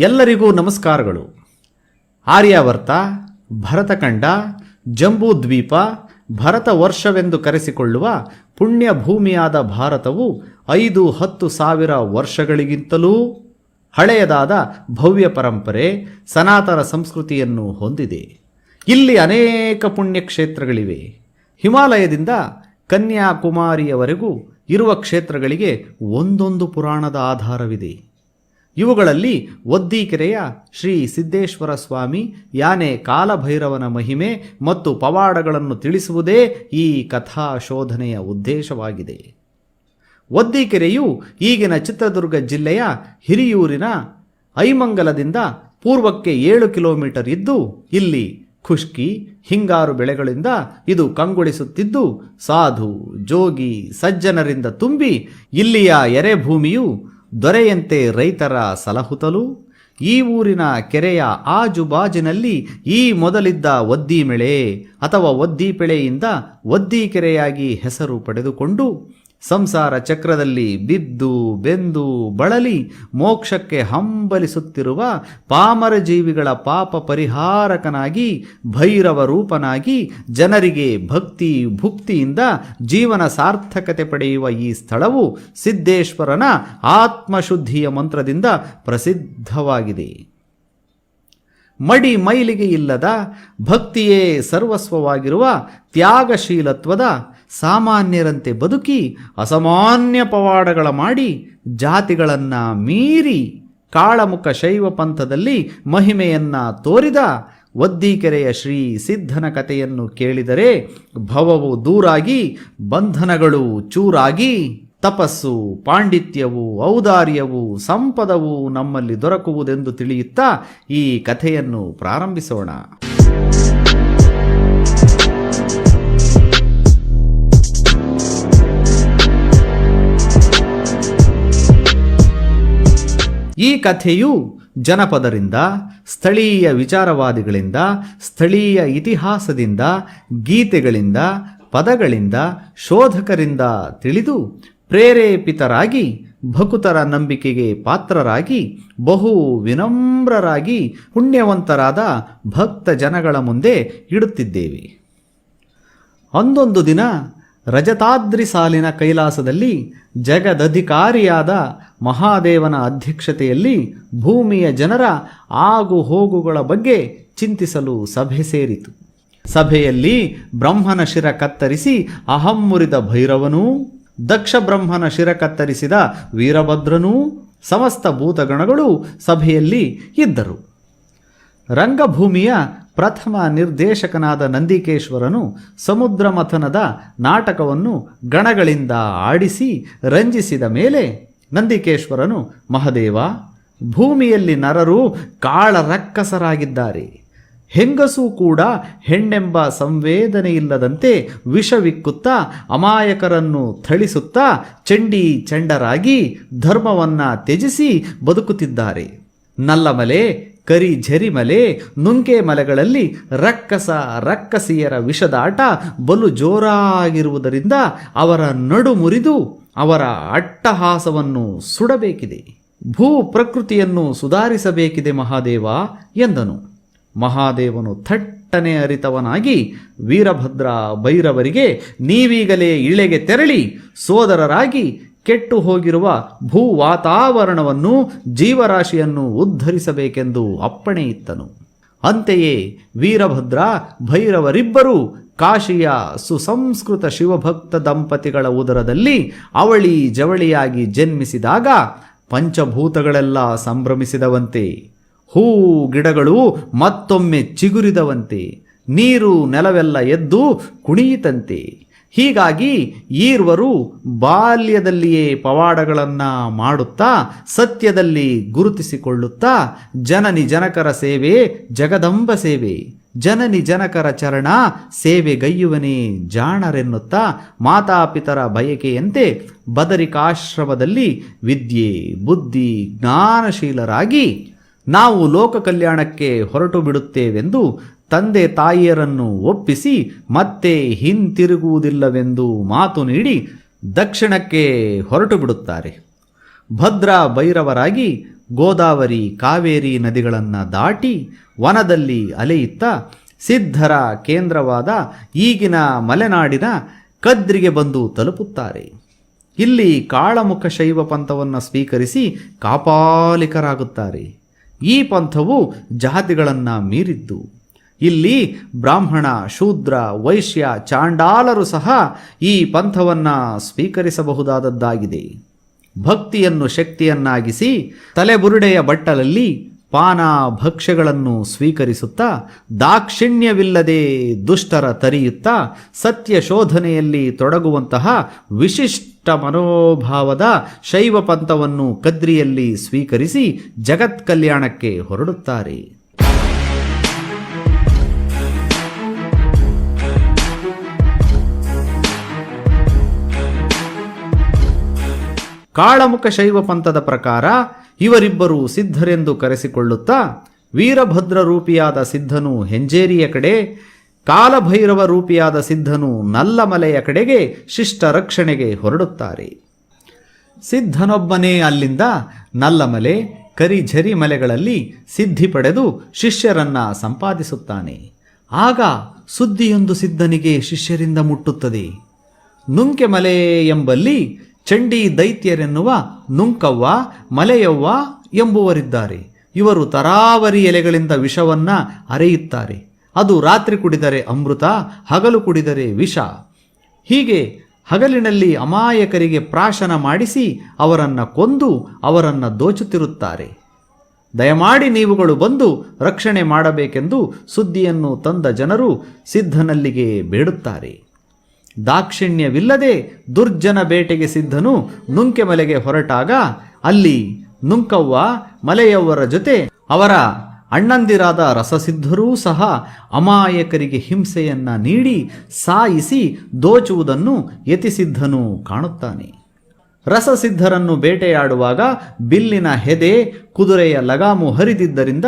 ಎಲ್ಲರಿಗೂ ನಮಸ್ಕಾರಗಳು. ಆರ್ಯಾವರ್ತ, ಭರತಖಂಡ, ಜಂಬೂ ದ್ವೀಪ, ಭರತ ವರ್ಷವೆಂದು ಕರೆಸಿಕೊಳ್ಳುವ ಪುಣ್ಯ ಭೂಮಿಯಾದ ಭಾರತವು 5-10 ಸಾವಿರ ವರ್ಷಗಳಿಗಿಂತಲೂ ಹಳೆಯದಾದ ಭವ್ಯ ಪರಂಪರೆ, ಸನಾತನ ಸಂಸ್ಕೃತಿಯನ್ನು ಹೊಂದಿದೆ. ಇಲ್ಲಿ ಅನೇಕ ಪುಣ್ಯಕ್ಷೇತ್ರಗಳಿವೆ. ಹಿಮಾಲಯದಿಂದ ಕನ್ಯಾಕುಮಾರಿಯವರೆಗೂ ಇರುವ ಕ್ಷೇತ್ರಗಳಿಗೆ ಒಂದೊಂದು ಪುರಾಣದ ಆಧಾರವಿದೆ. ಇವುಗಳಲ್ಲಿ ಒದ್ದೀಕೆರೆಯ ಶ್ರೀ ಸಿದ್ದೇಶ್ವರ ಸ್ವಾಮಿ, ಯಾನೆ ಕಾಲಭೈರವನ ಮಹಿಮೆ ಮತ್ತು ಪವಾಡಗಳನ್ನು ತಿಳಿಸುವುದೇ ಈ ಕಥಾಶೋಧನೆಯ ಉದ್ದೇಶವಾಗಿದೆ. ಒದ್ದೀಕೆರೆಯು ಈಗಿನ ಚಿತ್ರದುರ್ಗ ಜಿಲ್ಲೆಯ ಹಿರಿಯೂರಿನ ಐಮಂಗಲದಿಂದ ಪೂರ್ವಕ್ಕೆ 7 ಕಿಲೋಮೀಟರ್ ಇದ್ದು, ಇಲ್ಲಿ ಖುಷ್ಕಿ, ಹಿಂಗಾರು ಬೆಳೆಗಳಿಂದ ಇದು ಕಂಗೊಳಿಸುತ್ತಿದ್ದು, ಸಾಧು, ಜೋಗಿ, ಸಜ್ಜನರಿಂದ ತುಂಬಿ ಇಲ್ಲಿಯ ಎರೆಭೂಮಿಯು ದೊರೆಯಂತೆ ರೈತರ ಸಲಹುತ್ತಲೂ, ಈ ಊರಿನ ಕೆರೆಯ ಆಜುಬಾಜಿನಲ್ಲಿ ಈ ಮೊದಲಿದ್ದ ಒದ್ದಿಮೆಳೆ ಅಥವಾ ಒದ್ದಿಪೆಳೆಯಿಂದ ಒದ್ದೀಕೆರೆಯಾಗಿ ಹೆಸರು ಪಡೆದುಕೊಂಡು ಸಂಸಾರ ಚಕ್ರದಲ್ಲಿ ಬಿದ್ದು ಬೆಂದು ಬಳಲಿ ಮೋಕ್ಷಕ್ಕೆ ಹಂಬಲಿಸುತ್ತಿರುವ ಪಾಮರ ಜೀವಿಗಳ ಪಾಪ ಪರಿಹಾರಕನಾಗಿ ಭೈರವ ರೂಪನಾಗಿ ಜನರಿಗೆ ಭಕ್ತಿ ಭುಕ್ತಿಯಿಂದ ಜೀವನ ಸಾರ್ಥಕತೆ ಪಡೆಯುವ ಈ ಸ್ಥಳವು ಸಿದ್ದೇಶ್ವರನ ಆತ್ಮಶುದ್ಧಿಯ ಮಂತ್ರದಿಂದ ಪ್ರಸಿದ್ಧವಾಗಿದೆ. ಮಡಿ ಮೈಲಿಗೆ ಇಲ್ಲದ ಭಕ್ತಿಯೇ ಸರ್ವಸ್ವವಾಗಿರುವ ತ್ಯಾಗಶೀಲತ್ವದ ಸಾಮಾನ್ಯರಂತೆ ಬದುಕಿ ಅಸಾಮಾನ್ಯ ಪವಾಡಗಳ ಮಾಡಿ ಜಾತಿಗಳನ್ನು ಮೀರಿ ಕಾಳಮುಖ ಶೈವ ಪಂಥದಲ್ಲಿ ಮಹಿಮೆಯನ್ನ ತೋರಿದ ಒದ್ದೀಕೆರೆಯ ಶ್ರೀ ಸಿದ್ಧನ ಕಥೆಯನ್ನು ಕೇಳಿದರೆ ಭವವು ದೂರಾಗಿ ಬಂಧನಗಳು ಚೂರಾಗಿ ತಪಸ್ಸು, ಪಾಂಡಿತ್ಯವು, ಔದಾರ್ಯವು, ಸಂಪದವು ನಮ್ಮಲ್ಲಿ ದೊರಕುವುದೆಂದು ತಿಳಿಯುತ್ತಾ ಈ ಕಥೆಯನ್ನು ಪ್ರಾರಂಭಿಸೋಣ. ಈ ಕಥೆಯು ಜನಪದರಿಂದ, ಸ್ಥಳೀಯ ವಿಚಾರವಾದಿಗಳಿಂದ, ಸ್ಥಳೀಯ ಇತಿಹಾಸದಿಂದ, ಗೀತೆಗಳಿಂದ, ಪದಗಳಿಂದ, ಶೋಧಕರಿಂದ ತಿಳಿದು ಪ್ರೇರೇಪಿತರಾಗಿ ಭಕುತರ ನಂಬಿಕೆಗೆ ಪಾತ್ರರಾಗಿ ಬಹು ವಿನಮ್ರರಾಗಿ ಪುಣ್ಯವಂತರಾದ ಭಕ್ತ ಜನಗಳ ಮುಂದೆ ಇಡುತ್ತಿದ್ದೇವೆ. ಒಂದೊಂದು ದಿನ ರಜತಾದ್ರಿ ಸಾಲಿನ ಕೈಲಾಸದಲ್ಲಿ ಜಗದಧಿಕಾರಿಯಾದ ಮಹಾದೇವನ ಅಧ್ಯಕ್ಷತೆಯಲ್ಲಿ ಭೂಮಿಯ ಜನರ ಆಗು ಹೋಗುಗಳ ಬಗ್ಗೆ ಚಿಂತಿಸಲು ಸಭೆ ಸೇರಿತು. ಸಭೆಯಲ್ಲಿ ಬ್ರಹ್ಮನ ಶಿರ ಕತ್ತರಿಸಿ ಅಹಂ ಮುರಿದ ಭೈರವನೂ, ದಕ್ಷ ಬ್ರಹ್ಮನ ಶಿರ ಕತ್ತರಿಸಿದ ವೀರಭದ್ರನೂ, ಸಮಸ್ತ ಭೂತಗಣಗಳು ಸಭೆಯಲ್ಲಿ ಇದ್ದರು. ರಂಗಭೂಮಿಯ ಪ್ರಥಮ ನಿರ್ದೇಶಕನಾದ ನಂದಿಕೇಶ್ವರನು ಸಮುದ್ರ ಮಥನದ ನಾಟಕವನ್ನು ಗಣಗಳಿಂದ ಆಡಿಸಿ ರಂಜಿಸಿದ ಮೇಲೆ ನಂದಿಕೇಶ್ವರನು, ಮಹದೇವ, ಭೂಮಿಯಲ್ಲಿ ನರರು ಕಾಳರಕ್ಕಸರಾಗಿದ್ದಾರೆ. ಹೆಂಗಸೂ ಕೂಡ ಹೆಣ್ಣೆಂಬ ಸಂವೇದನೆಯಿಲ್ಲದಂತೆ ವಿಷವಿಕ್ಕುತ್ತಾ ಅಮಾಯಕರನ್ನು ಥಳಿಸುತ್ತಾ ಚಂಡಿ ಚಂಡರಾಗಿ ಧರ್ಮವನ್ನ ತ್ಯಜಿಸಿ ಬದುಕುತ್ತಿದ್ದಾರೆ. ನಲ್ಲಮಲೆ, ಕರಿ ಝರಿಮಲೆ, ನುಂಕೆ ಮಲೆಗಳಲ್ಲಿ ರಕ್ಕಸಿಯರ ವಿಷದಾಟ ಬಲು ಜೋರಾಗಿರುವುದರಿಂದ ಅವರ ನಡು ಮುರಿದು ಅವರ ಅಟ್ಟಹಾಸವನ್ನು ಸುಡಬೇಕಿದೆ. ಭೂ ಪ್ರಕೃತಿಯನ್ನು ಸುಧಾರಿಸಬೇಕಿದೆ ಮಹಾದೇವ ಎಂದನು. ಮಹಾದೇವನು ಥಟ್ಟನೆ ಅರಿತವನಾಗಿ ವೀರಭದ್ರ ಭೈರವರಿಗೆ, ನೀವೀಗಲೇ ಇಳೆಗೆ ತೆರಳಿ ಸೋದರರಾಗಿ ಕೆಟ್ಟು ಹೋಗಿರುವ ಭೂ ವಾತಾವರಣವನ್ನು, ಜೀವರಾಶಿಯನ್ನು ಉದ್ಧರಿಸಬೇಕೆಂದು ಅಪ್ಪಣೆ ಇತ್ತನು. ಅಂತೆಯೇ ವೀರಭದ್ರ ಭೈರವರಿಬ್ಬರೂ ಕಾಶಿಯ ಸುಸಂಸ್ಕೃತ ಶಿವಭಕ್ತ ದಂಪತಿಗಳ ಉದರದಲ್ಲಿ ಅವಳಿ ಜವಳಿಯಾಗಿ ಜನ್ಮಿಸಿದಾಗ ಪಂಚಭೂತಗಳೆಲ್ಲ ಸಂಭ್ರಮಿಸಿದವಂತೆ. ಹೂ ಗಿಡಗಳು ಮತ್ತೊಮ್ಮೆ ಚಿಗುರಿದವಂತೆ, ನೀರು ನೆಲವೆಲ್ಲ ಎದ್ದು ಕುಣಿಯಿತಂತೆ. ಹೀಗಾಗಿ ಈರ್ವರು ಬಾಲ್ಯದಲ್ಲಿಯೇ ಪವಾಡಗಳನ್ನು ಮಾಡುತ್ತಾ ಸತ್ಯದಲ್ಲಿ ಗುರುತಿಸಿಕೊಳ್ಳುತ್ತಾ ಜನನಿ ಜನಕರ ಸೇವೆ ಜಗದಂಬ ಸೇವೆ, ಜನನಿ ಜನಕರ ಚರಣ ಸೇವೆಗೈಯುವನೇ ಜಾಣರೆನ್ನುತ್ತಾ ಮಾತಾಪಿತರ ಬಯಕೆಯಂತೆ ಬದರಿಕಾಶ್ರಮದಲ್ಲಿ ವಿದ್ಯೆ ಬುದ್ಧಿ ಜ್ಞಾನಶೀಲರಾಗಿ ನಾವು ಲೋಕ ಕಲ್ಯಾಣಕ್ಕೆ ಹೊರಟು ಬಿಡುತ್ತೇವೆಂದು ತಂದೆ ತಾಯಿಯರನ್ನು ಒಪ್ಪಿಸಿ ಮತ್ತೆ ಹಿಂತಿರುಗುವುದಿಲ್ಲವೆಂದು ಮಾತು ನೀಡಿ ದಕ್ಷಿಣಕ್ಕೆ ಹೊರಟು ಬಿಡುತ್ತಾರೆ. ಭದ್ರ ಭೈರವರಾಗಿ ಗೋದಾವರಿ ಕಾವೇರಿ ನದಿಗಳನ್ನು ದಾಟಿ ವನದಲ್ಲಿ ಅಲೆಯುತ್ತಾ ಸಿದ್ಧರ ಕೇಂದ್ರವಾದ ಈಗಿನ ಮಲೆನಾಡಿನ ಕದ್ರಿಗೆ ಬಂದು ತಲುಪುತ್ತಾರೆ. ಇಲ್ಲಿ ಕಾಳಮುಖ ಶೈವ ಪಂಥವನ್ನು ಸ್ವೀಕರಿಸಿ ಕಾಪಾಲಿಕರಾಗುತ್ತಾರೆ. ಈ ಪಂಥವು ಜಾತಿಗಳನ್ನು ಮೀರಿದ್ದು. ಇಲ್ಲಿ ಬ್ರಾಹ್ಮಣ, ಶೂದ್ರ, ವೈಶ್ಯ, ಚಾಂಡಾಲರು ಸಹ ಈ ಪಂಥವನ್ನು ಸ್ವೀಕರಿಸಬಹುದಾದದ್ದಾಗಿದೆ. ಭಕ್ತಿಯನ್ನು ಶಕ್ತಿಯನ್ನಾಗಿಸಿ ತಲೆಬುರುಡೆಯ ಬಟ್ಟಲಲ್ಲಿ ಪಾನ ಭಕ್ಷ್ಯಗಳನ್ನು ಸ್ವೀಕರಿಸುತ್ತಾ ದಾಕ್ಷಿಣ್ಯವಿಲ್ಲದೆ ದುಷ್ಟರ ತರಿಯುತ್ತಾ ಸತ್ಯ ಶೋಧನೆಯಲ್ಲಿ ತೊಡಗುವಂತಹ ವಿಶಿಷ್ಟ ಮನೋಭಾವದ ಶೈವ ಪಂಥವನ್ನು ಕದ್ರಿಯಲ್ಲಿ ಸ್ವೀಕರಿಸಿ ಜಗತ್ ಕಲ್ಯಾಣಕ್ಕೆ ಹೊರಡುತ್ತಾರೆ. ಕಾಳಮುಖ ಶೈವ ಪಂಥದ ಪ್ರಕಾರ ಇವರಿಬ್ಬರು ಸಿದ್ಧರೆಂದು ಕರೆಸಿಕೊಳ್ಳುತ್ತಾ ವೀರಭದ್ರ ರೂಪಿಯಾದ ಸಿದ್ಧನು ಹೆಂಜೇರಿಯ ಕಡೆ, ಕಾಲಭೈರವ ರೂಪಿಯಾದ ಸಿದ್ಧನು ನಲ್ಲಮಲೆಯ ಕಡೆಗೆ ಶಿಷ್ಟ ರಕ್ಷಣೆಗೆ ಹೊರಡುತ್ತಾರೆ. ಸಿದ್ಧನೊಬ್ಬನೇ ಅಲ್ಲಿಂದ ನಲ್ಲಮಲೆ, ಕರಿಝರಿ ಮಲೆಗಳಲ್ಲಿ ಸಿದ್ಧಿ ಪಡೆದು ಶಿಷ್ಯರನ್ನ ಸಂಪಾದಿಸುತ್ತಾನೆ. ಆಗ ಸುದ್ದಿಯೊಂದು ಸಿದ್ಧನಿಗೆ ಶಿಷ್ಯರಿಂದ ಮುಟ್ಟುತ್ತದೆ. ನುಂಕೆಮಲೆ ಎಂಬಲ್ಲಿ ಚಂಡಿ ದೈತ್ಯರೆನ್ನುವ ನುಂಕವ್ವ, ಮಲೆಯವ್ವ ಎಂಬುವರಿದ್ದಾರೆ. ಇವರು ತರಾವರಿ ಎಲೆಗಳಿಂದ ವಿಷವನ್ನ ಅರೆಯುತ್ತಾರೆ. ಅದು ರಾತ್ರಿ ಕುಡಿದರೆ ಅಮೃತ, ಹಗಲು ಕುಡಿದರೆ ವಿಷ. ಹೀಗೆ ಹಗಲಿನಲ್ಲಿ ಅಮಾಯಕರಿಗೆ ಪ್ರಾಶನ ಮಾಡಿಸಿ ಅವರನ್ನು ಕೊಂದು ಅವರನ್ನು ದೋಚುತ್ತಿರುತ್ತಾರೆ. ದಯಮಾಡಿ ನೀವುಗಳು ಬಂದು ರಕ್ಷಣೆ ಮಾಡಬೇಕೆಂದು ಸುದ್ದಿಯನ್ನು ತಂದ ಜನರು ಸಿದ್ಧನಲ್ಲಿಗೆ ಬೇಡುತ್ತಾರೆ. ದಾಕ್ಷಿಣ್ಯವಿಲ್ಲದೆ ದುರ್ಜನ ಬೇಟೆಗೆ ಸಿದ್ಧನು ನುಂಕೆಮಲೆಗೆ ಹೊರಟಾಗ ಅಲ್ಲಿ ನುಂಕವ್ವ, ಮಲೆಯವ್ವರ ಜೊತೆ ಅವರ ಅಣ್ಣಂದಿರಾದ ರಸಸಿದ್ಧರೂ ಸಹ ಅಮಾಯಕರಿಗೆ ಹಿಂಸೆಯನ್ನ ನೀಡಿ ಸಾಯಿಸಿ ದೋಚುವುದನ್ನು ಯತಿಸಿದ್ಧನು ಕಾಣುತ್ತಾನೆ. ರಸಸಿದ್ಧರನ್ನು ಬೇಟೆಯಾಡುವಾಗ ಬಿಲ್ಲಿನ ಹೆದೆ, ಕುದುರೆಯ ಲಗಾಮು ಹರಿದಿದ್ದರಿಂದ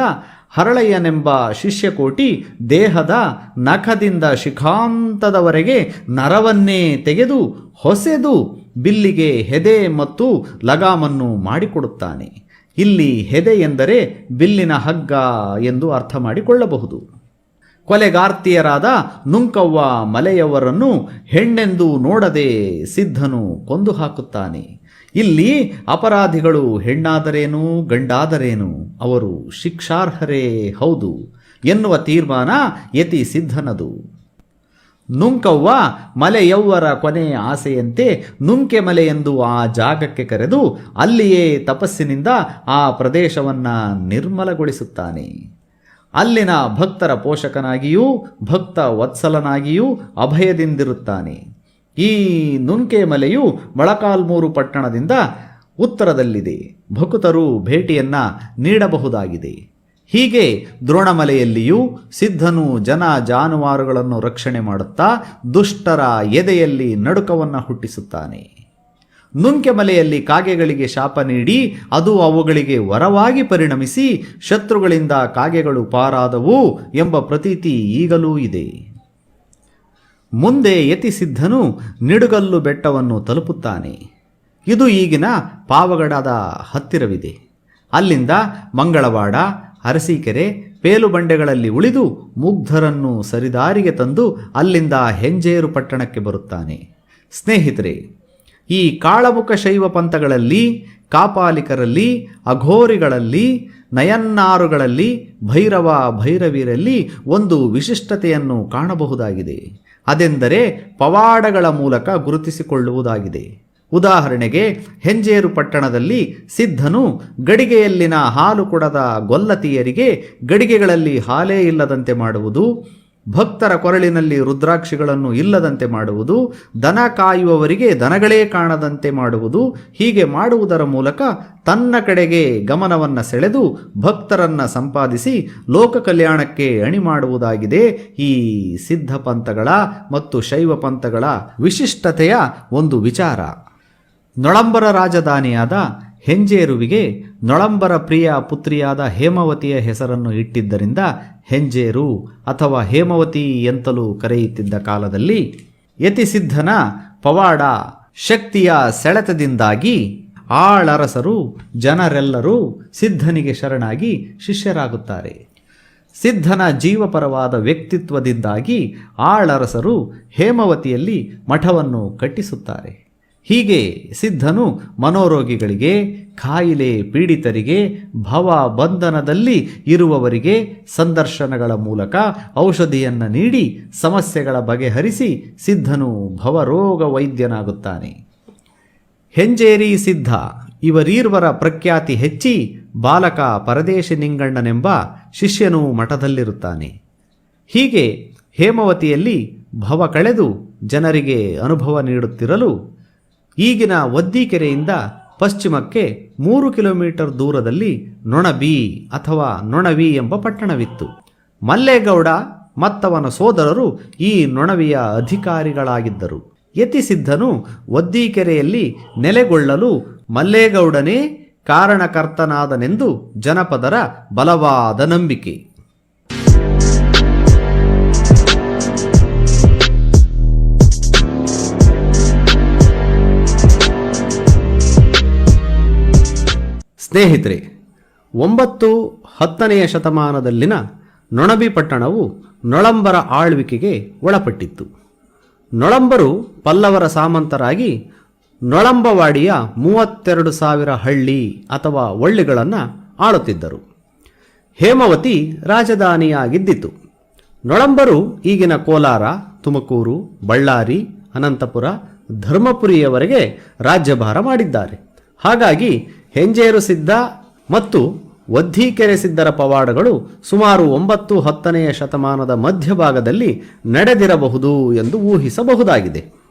ಹರಳಯ್ಯನೆಂಬ ಶಿಷ್ಯಕೋಟಿ ದೇಹದ ನಖದಿಂದ ಶಿಖಾಂತದವರೆಗೆ ನರವನ್ನೇ ತೆಗೆದು ಹೊಸೆದು ಬಿಲ್ಲಿಗೆ ಹೆದೆ ಮತ್ತು ಲಗಾಮನ್ನು ಮಾಡಿಕೊಡುತ್ತಾನೆ. ಇಲ್ಲಿ ಹೆದೆ ಎಂದರೆ ಬಿಲ್ಲಿನ ಹಗ್ಗ ಎಂದು ಅರ್ಥ ಮಾಡಿಕೊಳ್ಳಬಹುದು. ಕೊಲೆಗಾರ್ತಿಯರಾದ ನುಂಕವ್ವ, ಮಲೆಯವರನ್ನು ಹೆಣ್ಣೆಂದು ನೋಡದೆ ಸಿದ್ಧನು ಕೊಂದು ಹಾಕುತ್ತಾನೆ. ಇಲ್ಲಿ ಅಪರಾಧಿಗಳು ಹೆಣ್ಣಾದರೇನು ಗಂಡಾದರೇನು ಅವರು ಶಿಕ್ಷಾರ್ಹರೇ ಹೌದು ಎನ್ನುವ ತೀರ್ಮಾನ ಯತಿ ಸಿದ್ಧನದು. ನುಂಕವ್ವ ಮಲೆಯವ್ವರ ಕೊನೆಯ ಆಸೆಯಂತೆ ನುಂಕೆ ಮಲೆ ಎಂದು ಆ ಜಾಗಕ್ಕೆ ಕರೆದು ಅಲ್ಲಿಯೇ ತಪಸ್ಸಿನಿಂದ ಆ ಪ್ರದೇಶವನ್ನು ನಿರ್ಮಲಗೊಳಿಸುತ್ತಾನೆ. ಅಲ್ಲಿನ ಭಕ್ತರ ಪೋಷಕನಾಗಿಯೂ ಭಕ್ತ ವತ್ಸಲನಾಗಿಯೂ ಅಭಯದಿಂದಿರುತ್ತಾನೆ. ಈ ನುಂಕೆ ಮಲೆಯು ಮೊಳಕಾಲ್ಮೂರು ಪಟ್ಟಣದಿಂದ ಉತ್ತರದಲ್ಲಿದೆ. ಭಕ್ತರು ಭೇಟಿಯನ್ನ ನೀಡಬಹುದಾಗಿದೆ. ಹೀಗೆ ದ್ರೋಣಮಲೆಯಲ್ಲಿಯೂ ಸಿದ್ಧನು ಜನ ಜಾನುವಾರುಗಳನ್ನು ರಕ್ಷಣೆ ಮಾಡುತ್ತಾ ದುಷ್ಟರ ಎದೆಯಲ್ಲಿ ನಡುಕವನ್ನು ಹುಟ್ಟಿಸುತ್ತಾನೆ. ನುಂಕೆಮಲೆಯಲ್ಲಿ ಕಾಗೆಗಳಿಗೆ ಶಾಪ ನೀಡಿ ಅದು ಅವುಗಳಿಗೆ ವರವಾಗಿ ಪರಿಣಮಿಸಿ ಶತ್ರುಗಳಿಂದ ಕಾಗೆಗಳು ಪಾರಾದವು ಎಂಬ ಪ್ರತೀತಿ ಈಗಲೂ ಇದೆ. ಮುಂದೆ ಯತಿಸಿದ್ಧನು ನಿಡುಗಲ್ಲು ಬೆಟ್ಟವನ್ನು ತಲುಪುತ್ತಾನೆ. ಇದು ಈಗಿನ ಪಾವಗಡದ ಹತ್ತಿರವಿದೆ. ಅಲ್ಲಿಂದ ಮಂಗಳವಾಡ, ಅರಸೀಕೆರೆ, ಪೇಲುಬಂಡೆಗಳಲ್ಲಿ ಉಳಿದು ಮುಗ್ಧರನ್ನು ಸರಿದಾರಿಗೆ ತಂದು ಅಲ್ಲಿಂದ ಹೆಂಜೇರು ಪಟ್ಟಣಕ್ಕೆ ಬರುತ್ತಾನೆ. ಸ್ನೇಹಿತರೆ, ಈ ಕಾಳಮುಖ ಶೈವ ಪಂಥಗಳಲ್ಲಿ, ಕಾಪಾಲಿಕರಲ್ಲಿ, ಅಘೋರಿಗಳಲ್ಲಿ, ನಯನ್ನಾರುಗಳಲ್ಲಿ, ಭೈರವ ಭೈರವಿರಲ್ಲಿ ಒಂದು ವಿಶಿಷ್ಟತೆಯನ್ನು ಕಾಣಬಹುದಾಗಿದೆ. ಅದೆಂದರೆ ಪವಾಡಗಳ ಮೂಲಕ ಗುರುತಿಸಿಕೊಳ್ಳುವುದಾಗಿದೆ. ಉದಾಹರಣೆಗೆ ಹೆಂಜೇರು ಪಟ್ಟಣದಲ್ಲಿ ಸಿದ್ಧನು ಗಡಿಗೆಯಲ್ಲಿನ ಹಾಲು ಕೊಡದ ಗೊಲ್ಲತಿಯರಿಗೆ ಗಡಿಗೆಗಳಲ್ಲಿ ಹಾಲೇ ಇಲ್ಲದಂತೆ ಮಾಡುವುದು, ಭಕ್ತರ ಕೊರಳಿನಲ್ಲಿ ರುದ್ರಾಕ್ಷಿಗಳನ್ನು ಇಲ್ಲದಂತೆ ಮಾಡುವುದು, ದನ ಕಾಯುವವರಿಗೆ ದನಗಳೇ ಕಾಣದಂತೆ ಮಾಡುವುದು. ಹೀಗೆ ಮಾಡುವುದರ ಮೂಲಕ ತನ್ನ ಕಡೆಗೆ ಗಮನವನ್ನು ಸೆಳೆದು ಭಕ್ತರನ್ನ ಸಂಪಾದಿಸಿ ಲೋಕ ಕಲ್ಯಾಣಕ್ಕೆ ಅಣಿ ಮಾಡುವುದಾಗಿದೆ ಈ ಸಿದ್ಧ ಪಂಥಗಳ ಮತ್ತು ಶೈವ ಪಂಥಗಳ ವಿಶಿಷ್ಟತೆಯ ಒಂದು ವಿಚಾರ. ನೊಳಂಬರ ರಾಜಧಾನಿಯಾದ ಹೆಂಜೇರುವಿಗೆ ನೊಳಂಬರ ಪ್ರಿಯ ಪುತ್ರಿಯಾದ ಹೇಮಾವತಿಯ ಹೆಸರನ್ನು ಇಟ್ಟಿದ್ದರಿಂದ ಹೆಂಜೇರು ಅಥವಾ ಹೇಮಾವತಿ ಎಂತಲೂ ಕರೆಯುತ್ತಿದ್ದ ಕಾಲದಲ್ಲಿ ಯತಿಸಿದ್ಧನ ಪವಾಡ ಶಕ್ತಿಯ ಸೆಳೆತದಿಂದಾಗಿ ಆಳರಸರು ಜನರೆಲ್ಲರೂ ಸಿದ್ಧನಿಗೆ ಶರಣಾಗಿ ಶಿಷ್ಯರಾಗುತ್ತಾರೆ. ಸಿದ್ಧನ ಜೀವಪರವಾದ ವ್ಯಕ್ತಿತ್ವದಿಂದಾಗಿ ಆಳರಸರು ಹೇಮವತಿಯಲ್ಲಿ ಮಠವನ್ನು ಕಟ್ಟಿಸುತ್ತಾರೆ. ಹೀಗೆ ಸಿದ್ಧನು ಮನೋರೋಗಿಗಳಿಗೆ, ಕಾಯಿಲೆ ಪೀಡಿತರಿಗೆ, ಭವ ಬಂಧನದಲ್ಲಿ ಇರುವವರಿಗೆ ಸಂದರ್ಶನಗಳ ಮೂಲಕ ಔಷಧಿಯನ್ನು ನೀಡಿ ಸಮಸ್ಯೆಗಳ ಬಗೆಹರಿಸಿ ಸಿದ್ಧನು ಭವರೋಗ ವೈದ್ಯನಾಗುತ್ತಾನೆ. ಹೆಂಜೇರಿ ಸಿದ್ಧ ಇವರೀರ್ವರ ಪ್ರಖ್ಯಾತಿ ಹೆಚ್ಚಿ ಬಾಲಕ ಪರದೇಶಿ ನಿಂಗಣ್ಣನೆಂಬ ಶಿಷ್ಯನು ಮಠದಲ್ಲಿರುತ್ತಾನೆ. ಹೀಗೆ ಹೇಮವತಿಯಲ್ಲಿ ಭವ ಕಳೆದು ಜನರಿಗೆ ಅನುಭವ ನೀಡುತ್ತಿರಲು ಈಗಿನ ಒದ್ದೀಕೆರೆಯಿಂದ ಪಶ್ಚಿಮಕ್ಕೆ 3 ಕಿಲೋಮೀಟರ್ ದೂರದಲ್ಲಿ ನೊಣಬಿ ಅಥವಾ ನೊಣವಿ ಎಂಬ ಪಟ್ಟಣವಿತ್ತು. ಮಲ್ಲೇಗೌಡ ಮತ್ತವನ ಸೋದರರು ಈ ನೊಣವಿಯ ಅಧಿಕಾರಿಗಳಾಗಿದ್ದರು. ಯತಿಸಿದ್ಧನು ಒದ್ದೀಕೆರೆಯಲ್ಲಿ ನೆಲೆಗೊಳ್ಳಲು ಮಲ್ಲೇಗೌಡನೇ ಕಾರಣಕರ್ತನಾದನೆಂದು ಜನಪದರ ಬಲವಾದ ನಂಬಿಕೆ. ಸ್ನೇಹಿತರೆ, 9-10ನೇ ಶತಮಾನದಲ್ಲಿನ ನೊಣಬಿ ಪಟ್ಟಣವು ನೊಳಂಬರ ಆಳ್ವಿಕೆಗೆ ಒಳಪಟ್ಟಿತ್ತು. ನೊಳಂಬರು ಪಲ್ಲವರ ಸಾಮಂತರಾಗಿ ನೊಳಂಬವಾಡಿಯ 32,000 ಹಳ್ಳಿ ಅಥವಾ ಒಳ್ಳಿಗಳನ್ನು ಆಳುತ್ತಿದ್ದರು. ಹೇಮವತಿ ರಾಜಧಾನಿಯಾಗಿದ್ದಿತು. ನೊಳಂಬರು ಈಗಿನ ಕೋಲಾರ, ತುಮಕೂರು, ಬಳ್ಳಾರಿ, ಅನಂತಪುರ, ಧರ್ಮಪುರಿಯವರೆಗೆ ರಾಜ್ಯಭಾರ ಮಾಡಿದ್ದಾರೆ. ಹಾಗಾಗಿ ಹೆಂಜೇರು ಸಿದ್ಧ ಮತ್ತು ಒದ್ದೀಕೆರೆ ಸಿದ್ಧರ ಪವಾಡಗಳು ಸುಮಾರು 9-10ನೇ ಶತಮಾನದ ಮಧ್ಯಭಾಗದಲ್ಲಿ ನಡೆದಿರಬಹುದು ಎಂದು ಊಹಿಸಬಹುದಾಗಿದೆ.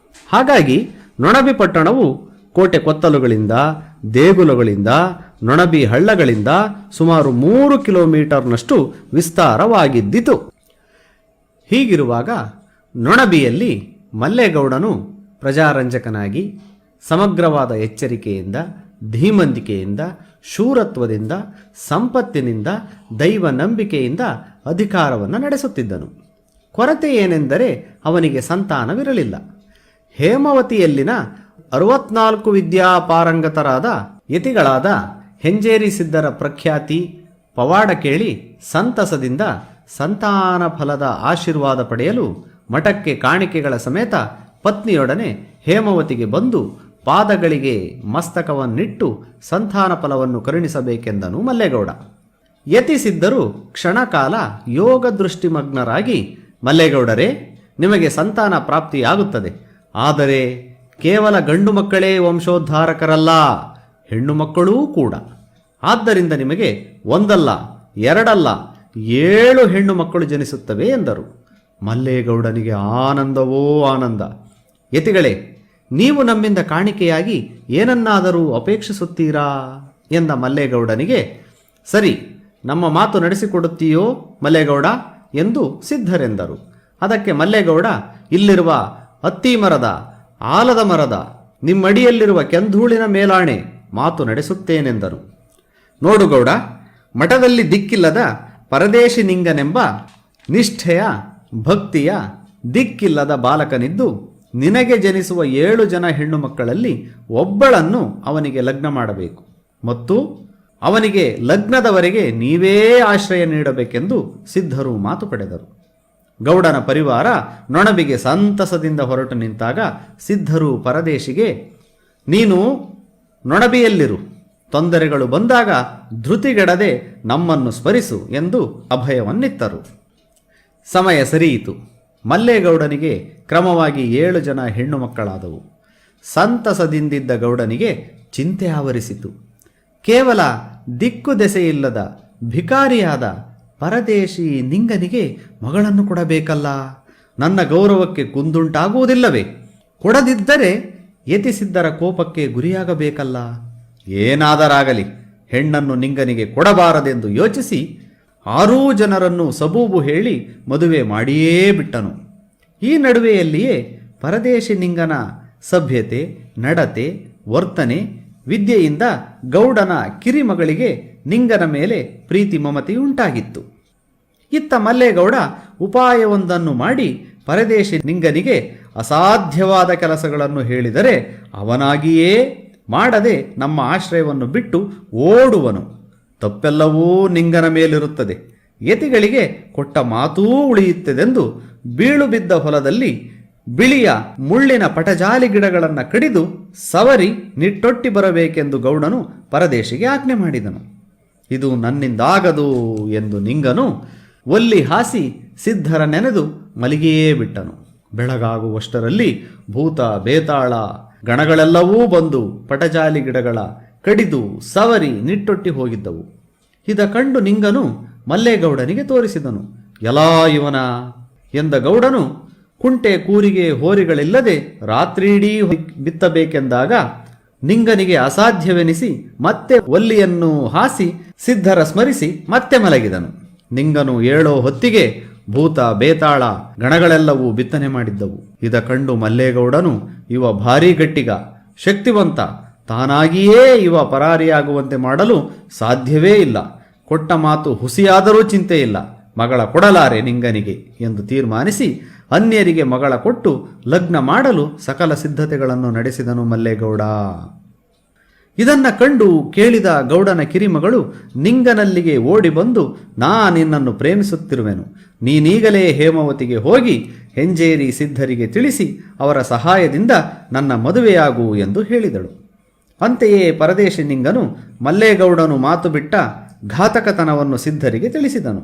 ಹಾಗಾಗಿ ನೊಣಬಿ ಪಟ್ಟಣವು ಕೋಟೆ ಕೊತ್ತಲುಗಳಿಂದ, ದೇಗುಲಗಳಿಂದ, ನೊಣಬಿ ಹಳ್ಳಗಳಿಂದ ಸುಮಾರು 3 ಕಿಲೋಮೀಟರ್ನಷ್ಟು ವಿಸ್ತಾರವಾಗಿದ್ದಿತು. ಹೀಗಿರುವಾಗ ನೊಣಬಿಯಲ್ಲಿ ಮಲ್ಲೇಗೌಡನು ಪ್ರಜಾರಂಜಕನಾಗಿ ಸಮಗ್ರವಾದ ಎಚ್ಚರಿಕೆಯಿಂದ, ಧೀಮಂತಿಕೆಯಿಂದ, ಶೂರತ್ವದಿಂದ, ಸಂಪತ್ತಿನಿಂದ, ದೈವ ನಂಬಿಕೆಯಿಂದ ಅಧಿಕಾರವನ್ನು ನಡೆಸುತ್ತಿದ್ದನು. ಕೊರತೆ ಏನೆಂದರೆ ಅವನಿಗೆ ಸಂತಾನವಿರಲಿಲ್ಲ. ಹೇಮವತಿಯಲ್ಲಿನ 64 ವಿದ್ಯಾಪಾರಂಗತರಾದ ಯತಿಗಳಾದ ಹೆಂಜೇರಿ ಸಿದ್ಧರ ಪ್ರಖ್ಯಾತಿ ಪವಾಡ ಕೇಳಿ ಸಂತಸದಿಂದ ಸಂತಾನ ಫಲದ ಆಶೀರ್ವಾದ ಪಡೆಯಲು ಮಠಕ್ಕೆ ಕಾಣಿಕೆಗಳ ಸಮೇತ ಪತ್ನಿಯೊಡನೆ ಹೇಮವತಿಗೆ ಬಂದು ಪಾದಗಳಿಗೆ ಮಸ್ತಕವನ್ನಿಟ್ಟು ಸಂತಾನ ಫಲವನ್ನು ಕರುಣಿಸಬೇಕೆಂದನು ಮಲ್ಲೇಗೌಡ. ಯತಿಸಿದ್ದರು ಕ್ಷಣಕಾಲ ಯೋಗ ದೃಷ್ಟಿಮಗ್ನರಾಗಿ, ಮಲ್ಲೇಗೌಡರೇ, ನಿಮಗೆ ಸಂತಾನ ಪ್ರಾಪ್ತಿಯಾಗುತ್ತದೆ. ಆದರೆ ಕೇವಲ ಗಂಡು ಮಕ್ಕಳೇ ವಂಶೋದ್ಧಾರಕರಲ್ಲ, ಹೆಣ್ಣು ಮಕ್ಕಳೂ ಕೂಡ. ಆದ್ದರಿಂದ ನಿಮಗೆ 1 ಅಲ್ಲ 2 ಅಲ್ಲ 7 ಹೆಣ್ಣು ಮಕ್ಕಳು ಜನಿಸುತ್ತವೆ ಎಂದರು. ಮಲ್ಲೇಗೌಡನಿಗೆ ಆನಂದವೋ ಆನಂದ. ಯತಿಗಳೇ, ನೀವು ನಮ್ಮಿಂದ ಕಾಣಿಕೆಯಾಗಿ ಏನನ್ನಾದರೂ ಅಪೇಕ್ಷಿಸುತ್ತೀರಾ ಎಂದ ಮಲ್ಲೇಗೌಡನಿಗೆ, ಸರಿ, ನಮ್ಮ ಮಾತು ನಡೆಸಿಕೊಡುತ್ತೀಯೋ ಮಲ್ಲೇಗೌಡ ಎಂದು ಸಿದ್ಧರೆಂದರು. ಅದಕ್ಕೆ ಮಲ್ಲೇಗೌಡ, ಇಲ್ಲಿರುವ ಅತ್ತಿ ಮರದ, ಆಲದ ಮರದ, ನಿಮ್ಮಡಿಯಲ್ಲಿರುವ ಕೆಂಧೂಳಿನ ಮೇಲಾಣೆ ಮಾತು ನಡೆಸುತ್ತೇನೆಂದರು. ನೋಡು ಗೌಡ, ಮಠದಲ್ಲಿ ದಿಕ್ಕಿಲ್ಲದ ಪರದೇಶಿ ನಿಂಗನೆಂಬ ನಿಷ್ಠೆಯ, ಭಕ್ತಿಯ, ದಿಕ್ಕಿಲ್ಲದ ಬಾಲಕನಿದ್ದು ನಿನಗೆ ಜನಿಸುವ 7 ಜನ ಹೆಣ್ಣು ಮಕ್ಕಳಲ್ಲಿ ಒಬ್ಬಳನ್ನು ಅವನಿಗೆ ಲಗ್ನ ಮಾಡಬೇಕು ಮತ್ತು ಅವನಿಗೆ ಲಗ್ನದವರೆಗೆ ನೀವೇ ಆಶ್ರಯ ನೀಡಬೇಕೆಂದು ಸಿದ್ಧರು ಮಾತು ಪಡೆದರು. ಗೌಡನ ಪರಿವಾರ ನೊಣಬಿಗೆ ಸಂತಸದಿಂದ ಹೊರಟು ನಿಂತಾಗ ಸಿದ್ಧರು ಪರದೇಶಿಗೆ, ನೀನು ನೊಣಬಿಯಲ್ಲಿರು, ತೊಂದರೆಗಳು ಬಂದಾಗ ಧೃತಿಗೆಡದೆ ನಮ್ಮನ್ನು ಸ್ಮರಿಸು ಎಂದು ಅಭಯವನ್ನಿತ್ತರು. ಸಮಯ ಸರಿಯಿತು. ಮಲ್ಲೇಗೌಡನಿಗೆ ಕ್ರಮವಾಗಿ 7 ಜನ ಹೆಣ್ಣು ಮಕ್ಕಳಾದವು. ಸಂತಸದಿಂದಿದ್ದ ಗೌಡನಿಗೆ ಚಿಂತೆ ಆವರಿಸಿತು. ಕೇವಲ ದಿಕ್ಕು ದೆಸೆಯಿಲ್ಲದ ಭಿಕಾರಿಯಾದ ಪರದೇಶಿ ನಿಂಗನಿಗೆ ಮಗಳನ್ನು ಕೊಡಬೇಕಲ್ಲ, ನನ್ನ ಗೌರವಕ್ಕೆ ಕುಂದುಂಟಾಗುವುದಿಲ್ಲವೇ? ಕೊಡದಿದ್ದರೆ ಯತಿಸಿದ್ದರ ಕೋಪಕ್ಕೆ ಗುರಿಯಾಗಬೇಕಲ್ಲ. ಏನಾದರಾಗಲಿ ಹೆಣ್ಣನ್ನು ನಿಂಗನಿಗೆ ಕೊಡಬಾರದೆಂದು ಯೋಚಿಸಿ 6 ಜನರನ್ನು ಸಬೂಬು ಹೇಳಿ ಮದುವೆ ಮಾಡಿಯೇ ಬಿಟ್ಟನು. ಈ ನಡುವೆಯಲ್ಲಿಯೇ ಪರದೇಶಿ ನಿಂಗನ ಸಭ್ಯತೆ, ನಡತೆ, ವರ್ತನೆ, ವಿದ್ಯೆಯಿಂದ ಗೌಡನ ಕಿರಿಮಗಳಿಗೆ ನಿಂಗನ ಮೇಲೆ ಪ್ರೀತಿ ಮಮತೆಯುಂಟಾಗಿತ್ತು. ಇತ್ತ ಮಲ್ಲೇಗೌಡ ಉಪಾಯವೊಂದನ್ನು ಮಾಡಿ ಪರದೇಶಿ ನಿಂಗನಿಗೆ ಅಸಾಧ್ಯವಾದ ಕೆಲಸಗಳನ್ನು ಹೇಳಿದರೆ ಅವನಾಗಿಯೇ ಮಾಡದೆ ನಮ್ಮ ಆಶ್ರಯವನ್ನು ಬಿಟ್ಟು ಓಡುವನು. ತಪ್ಪೆಲ್ಲವೂ ನಿಂಗನ ಮೇಲಿರುತ್ತದೆ. ಯತಿಗಳಿಗೆ ಕೊಟ್ಟ ಮಾತೂ ಉಳಿಯುತ್ತದೆಂದು ಬೀಳು ಬಿದ್ದ ಹೊಲದಲ್ಲಿ ಬಿಳಿಯ ಮುಳ್ಳಿನ ಪಟಜಾಲಿ ಗಿಡಗಳನ್ನು ಕಡಿದು ಸವರಿ ನಿಟ್ಟೊಟ್ಟಿ ಬರಬೇಕೆಂದು ಗೌಡನು ಪರದೇಶಿಗೆ ಆಜ್ಞೆ ಮಾಡಿದನು. ಇದು ನನ್ನಿಂದಾಗದು ಎಂದು ನಿಂಗನು ಒಲ್ಲಿ ಹಾಸಿ ಸಿದ್ಧರ ನೆನೆದು ಮಲಗಿಯೇ ಬಿಟ್ಟನು. ಬೆಳಗಾಗುವಷ್ಟರಲ್ಲಿ ಭೂತ ಬೇತಾಳ ಗಣಗಳೆಲ್ಲವೂ ಬಂದು ಪಟಜಾಲಿ ಗಿಡಗಳ ಕಡಿದು ಸವರಿ ನಿಟ್ಟೊಟ್ಟಿ ಹೋಗಿದ್ದವು. ಇದ ಕಂಡು ನಿಂಗನು ಮಲ್ಲೇಗೌಡನಿಗೆ ತೋರಿಸಿದನು. ಎಲ್ಲಾ ಇವನ ಎಂದ ಗೌಡನು ಕುಂಟೆ ಕೂರಿಗೆ ಹೋರಿಗಳಿಲ್ಲದೆ ರಾತ್ರಿಯಿಡೀ ಬಿತ್ತಬೇಕೆಂದಾಗ ನಿಂಗನಿಗೆ ಅಸಾಧ್ಯವೆನಿಸಿ ಮತ್ತೆ ಒಲ್ಲಿಯನ್ನು ಹಾಸಿ ಸಿದ್ಧರ ಸ್ಮರಿಸಿ ಮತ್ತೆ ಮಲಗಿದನು. ನಿಂಗನು ಏಳೋ ಹೊತ್ತಿಗೆ ಭೂತ ಬೇತಾಳ ಗಣಗಳೆಲ್ಲವೂ ಬಿತ್ತನೆ ಮಾಡಿದ್ದವು. ಇದ ಕಂಡು ಮಲ್ಲೇಗೌಡನು ಇವ ಭಾರೀ ಗಟ್ಟಿಗ, ಶಕ್ತಿವಂತ, ತಾನಾಗಿಯೇ ಇವ ಪರಾರಿಯಾಗುವಂತೆ ಮಾಡಲು ಸಾಧ್ಯವೇ ಇಲ್ಲ. ಕೊಟ್ಟ ಮಾತು ಹುಸಿಯಾದರೂ ಚಿಂತೆ ಇಲ್ಲ, ಮಗಳ ಕೊಡಲಾರೆ ನಿಂಗನಿಗೆ ಎಂದು ತೀರ್ಮಾನಿಸಿ ಅನ್ಯರಿಗೆ ಮಗಳ ಕೊಟ್ಟು ಲಗ್ನ ಮಾಡಲು ಸಕಲ ಸಿದ್ಧತೆಗಳನ್ನು ನಡೆಸಿದನು ಮಲ್ಲೇಗೌಡ. ಇದನ್ನ ಕಂಡು ಕೇಳಿದ ಗೌಡನ ಕಿರಿಮಗಳು ನಿಂಗನಲ್ಲಿಗೆ ಓಡಿ ಬಂದು, ನಾ ನಿನ್ನನ್ನು ಪ್ರೇಮಿಸುತ್ತಿರುವೆನು, ನೀನೀಗಲೇ ಹೇಮಾವತಿಗೆ ಹೋಗಿ ಹೆಂಜೇರಿ ಸಿದ್ಧರಿಗೆ ತಿಳಿಸಿ ಅವರ ಸಹಾಯದಿಂದ ನನ್ನ ಮದುವೆಯಾಗು ಎಂದು ಹೇಳಿದಳು. ಅಂತೆಯೇ ಪರದೇಶಿ ನಿಂಗನು ಮಲ್ಲೇಗೌಡನು ಮಾತು ಬಿಟ್ಟ ಘಾತಕತನವನ್ನು ಸಿದ್ಧರಿಗೆ ತಿಳಿಸಿದನು.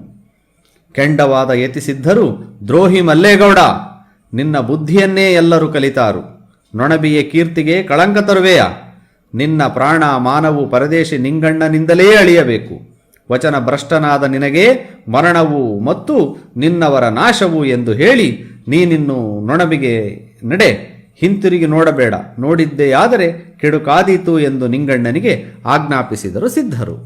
ಕೆಂಡವಾದ ಯತಿಸಿದ್ಧರು, ದ್ರೋಹಿ ಮಲ್ಲೇಗೌಡ, ನಿನ್ನ ಬುದ್ಧಿಯನ್ನೇ ಎಲ್ಲರೂ ಕಲಿತಾರು. ನೊಣಬಿಯ ಕೀರ್ತಿಗೆ ಕಳಂಕ ತರುವೆಯ? ನಿನ್ನ ಪ್ರಾಣ ಮಾನವು ಪರದೇಶಿ ನಿಂಗಣ್ಣನಿಂದಲೇ ಅಳಿಯಬೇಕು. ವಚನ ಭ್ರಷ್ಟನಾದ ನಿನಗೆ ಮರಣವು ಮತ್ತು ನಿನ್ನವರ ನಾಶವು ಎಂದು ಹೇಳಿ ನೀನಿನ್ನು ನೊಣಬಿಗೆ ನಡೆ, ಹಿಂತಿರುಗಿ ನೋಡಬೇಡ, ನೋಡಿದ್ದೆಯಾದರೆ ಕೆಡುಕಾದೀತು ಎಂದು ನಿಂಗಣ್ಣನಿಗೆ ಆಜ್ಞಾಪಿಸಿದರು ಸಿದ್ಧರು.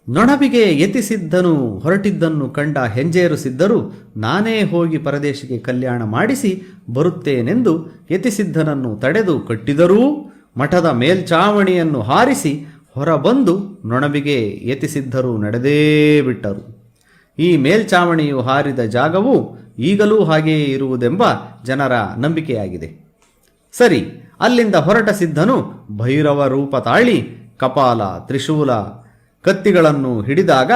ನೊಣಬಿಗೆ ಯತಿಸಿದ್ದನು ಹೊರಟಿದ್ದನ್ನು ಕಂಡ ಹೆಂಜೇರು ಸಿದ್ಧರು, ನಾನೇ ಹೋಗಿ ಪರದೇಶಿಗೆ ಕಲ್ಯಾಣ ಮಾಡಿಸಿ ಬರುತ್ತೇನೆಂದು ಯತಿಸಿದ್ಧನನ್ನು ತಡೆದು ಕಟ್ಟಿದರೂ ಮಠದ ಮೇಲ್ಚಾವಣಿಯನ್ನು ಹಾರಿಸಿ ಹೊರಬಂದು ನೊಣಬಿಗೆ ಯತಿಸಿದ್ಧರು ನಡೆದೇ ಬಿಟ್ಟರು. ಈ ಮೇಲ್ಚಾವಣಿಯು ಹಾರಿದ ಜಾಗವು ಈಗಲೂ ಹಾಗೆಯೇ ಇರುವುದೆಂಬ ಜನರ ನಂಬಿಕೆಯಾಗಿದೆ. ಸರಿ, ಅಲ್ಲಿಂದ ಹೊರಟ ಸಿದ್ಧನು ಭೈರವ ರೂಪ ತಾಳಿ ಕಪಾಲ, ತ್ರಿಶೂಲ, ಕತ್ತಿಗಳನ್ನು ಹಿಡಿದಾಗ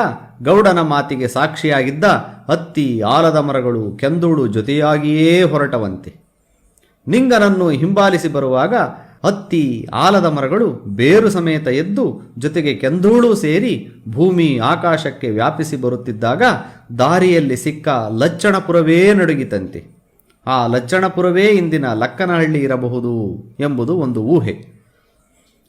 ಗೌಡನ ಮಾತಿಗೆ ಸಾಕ್ಷಿಯಾಗಿದ್ದ ಹತ್ತಿ, ಆಲದ ಮರಗಳು, ಕೆಂದೂಳು ಜೊತೆಯಾಗಿಯೇ ಹೊರಟವಂತೆ. ನಿಂಗನನ್ನು ಹಿಂಬಾಲಿಸಿ ಬರುವಾಗ ಹತ್ತಿ, ಆಲದ ಮರಗಳು ಬೇರು ಸಮೇತ ಎದ್ದು ಜೊತೆಗೆ ಕೆಂದೂಳು ಸೇರಿ ಭೂಮಿ ಆಕಾಶಕ್ಕೆ ವ್ಯಾಪಿಸಿ ಬರುತ್ತಿದ್ದಾಗ ದಾರಿಯಲ್ಲಿ ಸಿಕ್ಕ ಲಚ್ಚಣಪುರವೇ ನಡುಗಿತಂತೆ. ಆ ಲಚ್ಚಣಪುರವೇ ಇಂದಿನ ಲಕ್ಕನಹಳ್ಳಿ ಇರಬಹುದು ಎಂಬುದು ಒಂದು ಊಹೆ.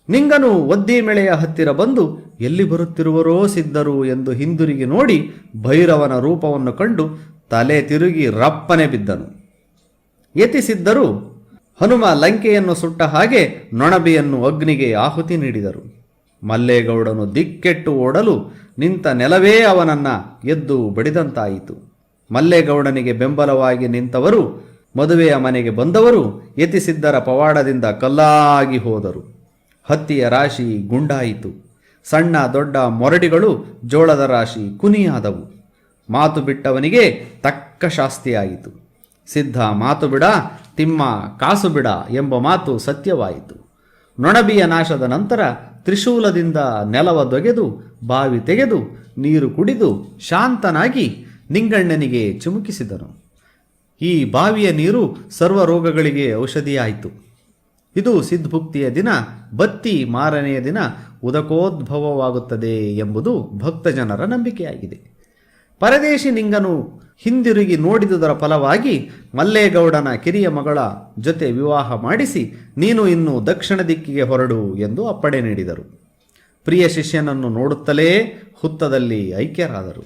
ನಿಂಗನು ಒದ್ದಿಮೆಳೆಯ ಹತ್ತಿರ ಬಂದು ಎಲ್ಲಿ ಬರುತ್ತಿರುವರೋ ಸಿದ್ಧರು ಎಂದು ಹಿಂದಿರುಗಿ ನೋಡಿ ಭೈರವನ ರೂಪವನ್ನು ಕಂಡು ತಲೆ ತಿರುಗಿ ರಪ್ಪನೆ ಬಿದ್ದನು. ಯತಿಸಿದ್ದರು ಹನುಮ ಲಂಕೆಯನ್ನು ಸುಟ್ಟ ಹಾಗೆ ನೊಣಬಿಯನ್ನು ಅಗ್ನಿಗೆ ಆಹುತಿ ನೀಡಿದರು. ಮಲ್ಲೇಗೌಡನು ದಿಕ್ಕೆಟ್ಟು ಓಡಲು ನಿಂತ ನೆಲವೇ ಅವನನ್ನ ಎದ್ದು ಬಡಿದಂತಾಯಿತು. ಮಲ್ಲೇಗೌಡನಿಗೆ ಬೆಂಬಲವಾಗಿ ನಿಂತವರು, ಮದುವೆಯ ಮನೆಗೆ ಬಂದವರು ಯತಿಸಿದ್ದರ ಪವಾಡದಿಂದ ಕಲ್ಲಾಗಿ ಹೋದರು. ಹತ್ತಿಯ ರಾಶಿ ಗುಂಡಾಯಿತು. ಸಣ್ಣ ದೊಡ್ಡ ಮೊರಡಿಗಳು ಜೋಳದ ರಾಶಿ ಕುನಿಯಾದವು. ಮಾತು ಬಿಟ್ಟವನಿಗೆ ತಕ್ಕ ಶಾಸ್ತಿಯಾಯಿತು. ಸಿದ್ಧ ಮಾತು ಬಿಡ, ತಿಮ್ಮ ಕಾಸು ಬಿಡ ಎಂಬ ಮಾತು ಸತ್ಯವಾಯಿತು. ನೊಣಬಿಯ ನಾಶದ ನಂತರ ತ್ರಿಶೂಲದಿಂದ ನೆಲವ ದೊಗೆದು ಬಾವಿ ತೆಗೆದು ನೀರು ಕುಡಿದು ಶಾಂತನಾಗಿ ನಿಂಗಣ್ಣನಿಗೆ ಚಿಮುಕಿಸಿದನು. ಈ ಬಾವಿಯ ನೀರು ಸರ್ವ ರೋಗಗಳಿಗೆ ಔಷಧಿಯಾಯಿತು. ಇದು ಸಿದ್ಧಭುಕ್ತಿಯ ದಿನ ಬತ್ತಿ ಮಾರನೆಯ ದಿನ ಉದಕೋದ್ಭವವಾಗುತ್ತದೆ ಎಂಬುದು ಭಕ್ತಜನರ ನಂಬಿಕೆಯಾಗಿದೆ. ಪರದೇಶಿ ನಿಂಗನು ಹಿಂದಿರುಗಿ ನೋಡಿದುದರ ಫಲವಾಗಿ ಮಲ್ಲೇಗೌಡನ ಕಿರಿಯ ಮಗಳ ಜೊತೆ ವಿವಾಹ ಮಾಡಿಸಿ ನೀನು ಇನ್ನು ದಕ್ಷಿಣ ದಿಕ್ಕಿಗೆ ಹೊರಡು ಎಂದು ಅಪ್ಪಣೆ ನೀಡಿದರು. ಪ್ರಿಯ ಶಿಷ್ಯನನ್ನು ನೋಡುತ್ತಲೇ ಹುತ್ತದಲ್ಲಿ ಐಕ್ಯರಾದರು.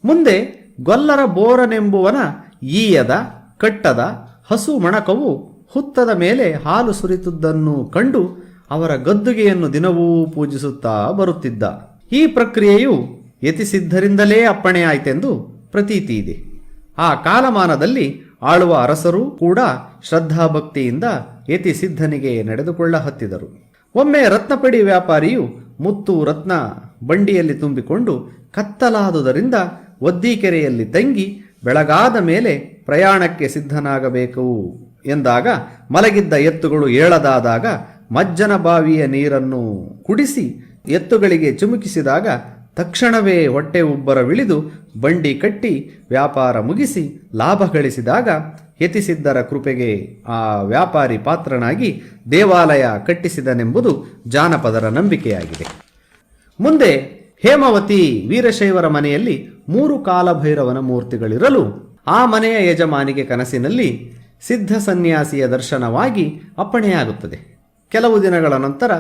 ಮುಂದೆ ಗೊಲ್ಲರ ಬೋರನೆಂಬುವನ ಈಯದ ಕಟ್ಟದ ಹಸು ಮಣಕವು ಹುತ್ತದ ಮೇಲೆ ಹಾಲು ಸುರಿತುದನ್ನು ಕಂಡು ಅವರ ಗದ್ದುಗೆಯನ್ನು ದಿನವೂ ಪೂಜಿಸುತ್ತಾ ಬರುತ್ತಿದ್ದ. ಈ ಪ್ರಕ್ರಿಯೆಯು ಯತಿಸಿದ್ಧರಿಂದಲೇ ಅಪ್ಪಣೆಯಾಯಿತೆಂದು ಪ್ರತೀತಿ ಇದೆ. ಆ ಕಾಲಮಾನದಲ್ಲಿ ಆಳುವ ಅರಸರೂ ಕೂಡ ಶ್ರದ್ಧಾಭಕ್ತಿಯಿಂದ ಯತಿ ಸಿದ್ಧನಿಗೆ ನಡೆದುಕೊಳ್ಳ ಹತ್ತಿದರು. ಒಮ್ಮೆ ರತ್ನಪಡಿ ವ್ಯಾಪಾರಿಯು ಮುತ್ತು ರತ್ನ ಬಂಡಿಯಲ್ಲಿ ತುಂಬಿಕೊಂಡು ಕತ್ತಲಾದುದರಿಂದ ಒದ್ದೀಕೆರೆಯಲ್ಲಿ ತಂಗಿ ಬೆಳಗಾದ ಮೇಲೆ ಪ್ರಯಾಣಕ್ಕೆ ಸಿದ್ಧನಾಗಬೇಕು ಎಂದಾಗ ಮಲಗಿದ್ದ ಎತ್ತುಗಳು ಏಳದಾದಾಗ ಮಜ್ಜನ ಬಾವಿಯ ನೀರನ್ನು ಕುಡಿಸಿ ಎತ್ತುಗಳಿಗೆ ಚಿಮುಕಿಸಿದಾಗ ತಕ್ಷಣವೇ ಹೊಟ್ಟೆ ಉಬ್ಬರವಿಳಿದು ಬಂಡಿ ಕಟ್ಟಿ ವ್ಯಾಪಾರ ಮುಗಿಸಿ ಲಾಭ ಗಳಿಸಿದಾಗ ಯತಿಸಿದ್ದರ ಕೃಪೆಗೆ ಆ ವ್ಯಾಪಾರಿ ಪಾತ್ರನಾಗಿ ದೇವಾಲಯ ಕಟ್ಟಿಸಿದನೆಂಬುದು ಜಾನಪದರ ನಂಬಿಕೆಯಾಗಿದೆ. ಮುಂದೆ ಹೇಮಾವತಿ ವೀರಶೈವರ ಮನೆಯಲ್ಲಿ 3 ಕಾಲಭೈರವನ ಮೂರ್ತಿಗಳಿರಲು ಆ ಮನೆಯ ಯಜಮಾನಿಗೆ ಕನಸಿನಲ್ಲಿ ಸಿದ್ಧ ಸನ್ಯಾಸಿಯ ದರ್ಶನವಾಗಿ ಅಪ್ಪಣೆಯಾಗುತ್ತದೆ. ಕೆಲವು ದಿನಗಳ ನಂತರ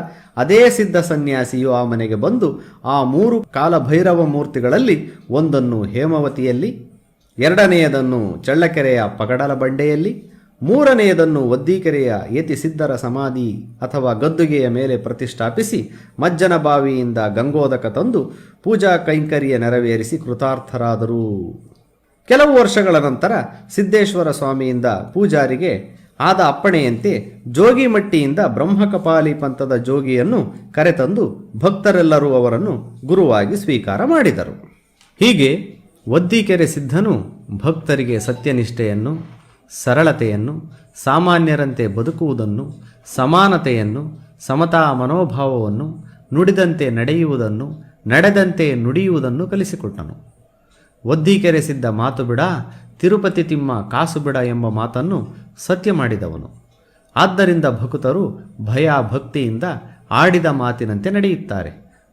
ಅದೇ ಸಿದ್ಧ ಸನ್ಯಾಸಿಯು ಆ ಮನೆಗೆ ಬಂದು ಆ 3 ಕಾಲಭೈರವ ಮೂರ್ತಿಗಳಲ್ಲಿ ಒಂದನ್ನು ಹೇಮಾವತಿಯಲ್ಲಿ, ಎರಡನೆಯದನ್ನು ಚಳ್ಳಕೆರೆಯ ಪಗಡಲ ಬಂಡೆಯಲ್ಲಿ, ಮೂರನೆಯದನ್ನು ಒದ್ದೀಕೆರೆಯ ಯತಿ ಸಿದ್ಧರ ಸಮಾಧಿ ಅಥವಾ ಗದ್ದುಗೆಯ ಮೇಲೆ ಪ್ರತಿಷ್ಠಾಪಿಸಿ ಮಜ್ಜನ ಬಾವಿಯಿಂದ ಗಂಗೋದಕ ತಂದು ಪೂಜಾ ಕೈಂಕರ್ಯ ನೆರವೇರಿಸಿ ಕೃತಾರ್ಥರಾದರು. ಕೆಲವು ವರ್ಷಗಳ ನಂತರ ಸಿದ್ದೇಶ್ವರ ಸ್ವಾಮಿಯಿಂದ ಪೂಜಾರಿಗೆ ಆದ ಅಪ್ಪಣೆಯಂತೆ ಜೋಗಿಮಟ್ಟಿಯಿಂದ ಬ್ರಹ್ಮಕಪಾಲಿ ಪಂಥದ ಜೋಗಿಯನ್ನು ಕರೆತಂದು ಭಕ್ತರೆಲ್ಲರೂ ಅವರನ್ನು ಗುರುವಾಗಿ ಸ್ವೀಕಾರ ಮಾಡಿದರು. ಹೀಗೆ ಒದ್ದೀಕೆರೆ ಸಿದ್ಧನು ಭಕ್ತರಿಗೆ ಸತ್ಯನಿಷ್ಠೆಯನ್ನು, ಸರಳತೆಯನ್ನು, ಸಾಮಾನ್ಯರಂತೆ ಬದುಕುವುದನ್ನು, ಸಮಾನತೆಯನ್ನು, ಸಮತಾ ಮನೋಭಾವವನ್ನು, ನುಡಿದಂತೆ ನಡೆಯುವುದನ್ನು, ನಡೆದಂತೆ ನುಡಿಯುವುದನ್ನು ಕಲಿಸಿಕೊಟ್ಟನು. ಒದ್ದೀಕೆರೆ ಸಿದ್ಧ ಮಾತು ಬಿಡ, ತಿರುಪತಿ ತಿಮ್ಮ ಕಾಸು ಬಿಡ ಎಂಬ ಮಾತನ್ನು ಸತ್ಯ ಮಾಡಿದವನು. ಆದ್ದರಿಂದ ಭಕ್ತರು ಭಯ ಭಕ್ತಿಯಿಂದ ಆಡಿದ ಮಾತಿನಂತೆ ನಡೆಯುತ್ತಾರೆ.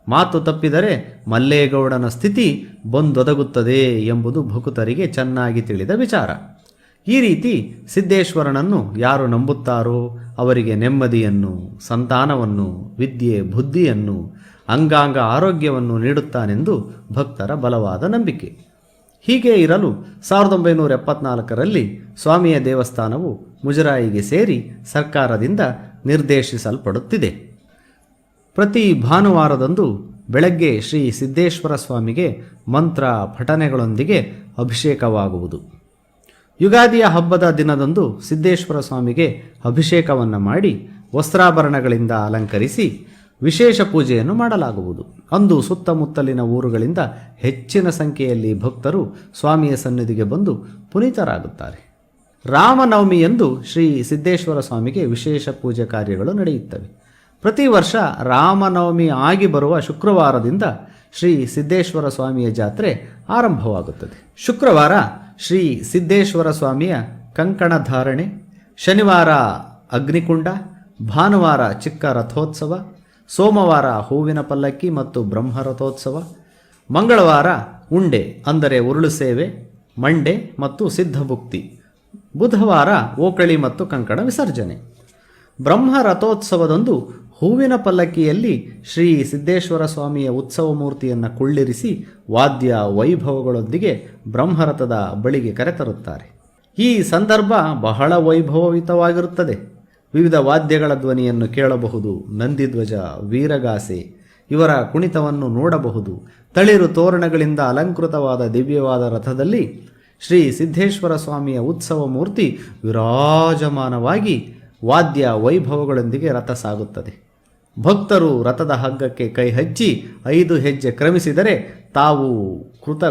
ಮಾತು ತಪ್ಪಿದರೆ ಮಲ್ಲೇಗೌಡನ ಸ್ಥಿತಿ ಬಂದೊದಗುತ್ತದೆ ಎಂಬುದು ಭಕ್ತರಿಗೆ ಚೆನ್ನಾಗಿ ತಿಳಿದ ವಿಚಾರ. ಈ ರೀತಿ ಸಿದ್ದೇಶ್ವರನನ್ನು ಯಾರು ನಂಬುತ್ತಾರೋ ಅವರಿಗೆ ನೆಮ್ಮದಿಯನ್ನು, ಸಂತಾನವನ್ನು, ವಿದ್ಯೆ ಬುದ್ಧಿಯನ್ನು, ಅಂಗಾಂಗ ಆರೋಗ್ಯವನ್ನು ನೀಡುತ್ತಾನೆಂದು ಭಕ್ತರ ಬಲವಾದ ನಂಬಿಕೆ. ಹೀಗೆ ಇರಲು 1974ರಲ್ಲಿ ಸ್ವಾಮಿಯ ದೇವಸ್ಥಾನವು ಮುಜರಾಯಿಗೆ ಸೇರಿ ಸರ್ಕಾರದಿಂದ ನಿರ್ದೇಶಿಸಲ್ಪಡುತ್ತಿದೆ. ಪ್ರತಿ ಭಾನುವಾರದಂದು ಬೆಳಗ್ಗೆ ಶ್ರೀ ಸಿದ್ದೇಶ್ವರ ಸ್ವಾಮಿಗೆ ಮಂತ್ರ ಪಠನೆಗಳೊಂದಿಗೆ ಅಭಿಷೇಕವಾಗುವುದು. ಯುಗಾದಿಯ ಹಬ್ಬದ ದಿನದಂದು ಸಿದ್ದೇಶ್ವರ ಸ್ವಾಮಿಗೆ ಅಭಿಷೇಕವನ್ನು ಮಾಡಿ ವಸ್ತ್ರಾಭರಣಗಳಿಂದ ಅಲಂಕರಿಸಿ ವಿಶೇಷ ಪೂಜೆಯನ್ನು ಮಾಡಲಾಗುವುದು. ಅಂದು ಸುತ್ತಮುತ್ತಲಿನ ಊರುಗಳಿಂದ ಹೆಚ್ಚಿನ ಸಂಖ್ಯೆಯಲ್ಲಿ ಭಕ್ತರು ಸ್ವಾಮಿಯ ಸನ್ನಿಧಿಗೆ ಬಂದು ಪುನೀತರಾಗುತ್ತಾರೆ. ರಾಮನವಮಿಯಂದು ಶ್ರೀ ಸಿದ್ದೇಶ್ವರ ಸ್ವಾಮಿಗೆ ವಿಶೇಷ ಪೂಜೆ ಕಾರ್ಯಗಳು ನಡೆಯುತ್ತವೆ. ಪ್ರತಿ ವರ್ಷ ರಾಮನವಮಿ ಆಗಿ ಬರುವ ಶುಕ್ರವಾರದಿಂದ ಶ್ರೀ ಸಿದ್ದೇಶ್ವರ ಸ್ವಾಮಿಯ ಜಾತ್ರೆ ಆರಂಭವಾಗುತ್ತದೆ. ಶುಕ್ರವಾರ ಶ್ರೀ ಸಿದ್ದೇಶ್ವರ ಸ್ವಾಮಿಯ ಕಂಕಣ ಧಾರಣೆ, ಶನಿವಾರ ಅಗ್ನಿಕುಂಡ, ಭಾನುವಾರ ಚಿಕ್ಕ ರಥೋತ್ಸವ, ಸೋಮವಾರ ಹೂವಿನ ಪಲ್ಲಕ್ಕಿ ಮತ್ತು ಬ್ರಹ್ಮರಥೋತ್ಸವ, ಮಂಗಳವಾರ ಉಂಡೆ ಅಂದರೆ ಉರುಳು ಸೇವೆ, ಮಂಡೆ ಮತ್ತು ಸಿದ್ಧಭುಕ್ತಿ, ಬುಧವಾರ ಓಕಳಿ ಮತ್ತು ಕಂಕಣ ವಿಸರ್ಜನೆ. ಬ್ರಹ್ಮರಥೋತ್ಸವದಂದು ಹೂವಿನ ಪಲ್ಲಕ್ಕಿಯಲ್ಲಿ ಶ್ರೀ ಸಿದ್ದೇಶ್ವರ ಸ್ವಾಮಿಯ ಉತ್ಸವ ಮೂರ್ತಿಯನ್ನು ಕುಳ್ಳಿರಿಸಿ ವಾದ್ಯ ವೈಭವಗಳೊಂದಿಗೆ ಬ್ರಹ್ಮರಥದ ಬಳಿಗೆ ಕರೆತರುತ್ತಾರೆ. ಈ ಸಂದರ್ಭ ಬಹಳ ವೈಭವಯುತವಾಗಿರುತ್ತದೆ. ವಿವಿಧ ವಾದ್ಯಗಳ ಧ್ವನಿಯನ್ನು ಕೇಳಬಹುದು. ನಂದಿಧ್ವಜ, ವೀರಗಾಸೆ ಇವರ ಕುಣಿತವನ್ನು ನೋಡಬಹುದು. ತಳಿರು ತೋರಣಗಳಿಂದ ಅಲಂಕೃತವಾದ ದಿವ್ಯವಾದ ರಥದಲ್ಲಿ ಶ್ರೀ ಸಿದ್ದೇಶ್ವರ ಸ್ವಾಮಿಯ ಉತ್ಸವ ಮೂರ್ತಿ ವಿರಾಜಮಾನವಾಗಿ ವಾದ್ಯ ವೈಭವಗಳೊಂದಿಗೆ ರಥ ಸಾಗುತ್ತದೆ. ಭಕ್ತರು ರಥದ ಹಗ್ಗಕ್ಕೆ ಕೈ ಹಚ್ಚಿ 5 ಹೆಜ್ಜೆ ಕ್ರಮಿಸಿದರೆ ತಾವು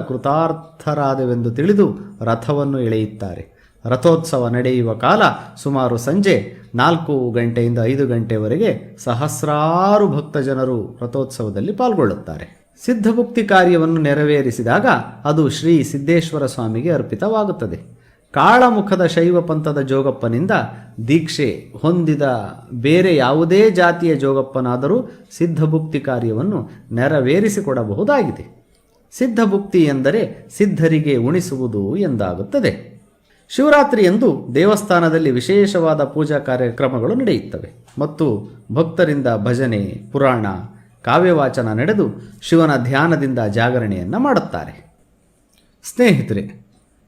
ಕೃತಾರ್ಥರಾದವೆಂದು ತಿಳಿದು ರಥವನ್ನು ಎಳೆಯುತ್ತಾರೆ. ರಥೋತ್ಸವ ನಡೆಯುವ ಕಾಲ ಸುಮಾರು ಸಂಜೆ 4 ಗಂಟೆಯಿಂದ 5 ಗಂಟೆವರೆಗೆ ಸಹಸ್ರಾರು ಭಕ್ತ ಜನರು ರಥೋತ್ಸವದಲ್ಲಿ ಪಾಲ್ಗೊಳ್ಳುತ್ತಾರೆ. ಸಿದ್ಧಭುಕ್ತಿ ಕಾರ್ಯವನ್ನು ನೆರವೇರಿಸಿದಾಗ ಅದು ಶ್ರೀ ಸಿದ್ದೇಶ್ವರ ಸ್ವಾಮಿಗೆ ಅರ್ಪಿತವಾಗುತ್ತದೆ. ಕಾಳಮುಖದ ಶೈವ ಪಂಥದ ಜೋಗಪ್ಪನಿಂದ ದೀಕ್ಷೆ ಹೊಂದಿದ ಬೇರೆ ಯಾವುದೇ ಜಾತಿಯ ಜೋಗಪ್ಪನಾದರೂ ಸಿದ್ಧಭುಕ್ತಿ ಕಾರ್ಯವನ್ನು ನೆರವೇರಿಸಿಕೊಡಬಹುದಾಗಿದೆ. ಸಿದ್ಧಭುಕ್ತಿ ಎಂದರೆ ಸಿದ್ಧರಿಗೆ ಉಣಿಸುವುದು ಎಂದಾಗುತ್ತದೆ. ಶಿವರಾತ್ರಿಯಂದು ದೇವಸ್ಥಾನದಲ್ಲಿ ವಿಶೇಷವಾದ ಪೂಜಾ ಕಾರ್ಯಕ್ರಮಗಳು ನಡೆಯುತ್ತವೆ ಮತ್ತು ಭಕ್ತರಿಂದ ಭಜನೆ, ಪುರಾಣ, ಕಾವ್ಯವಾಚನ ನಡೆದು ಶಿವನ ಧ್ಯಾನದಿಂದ ಜಾಗರಣೆಯನ್ನು ಮಾಡುತ್ತಾರೆ. ಸ್ನೇಹಿತರೆ,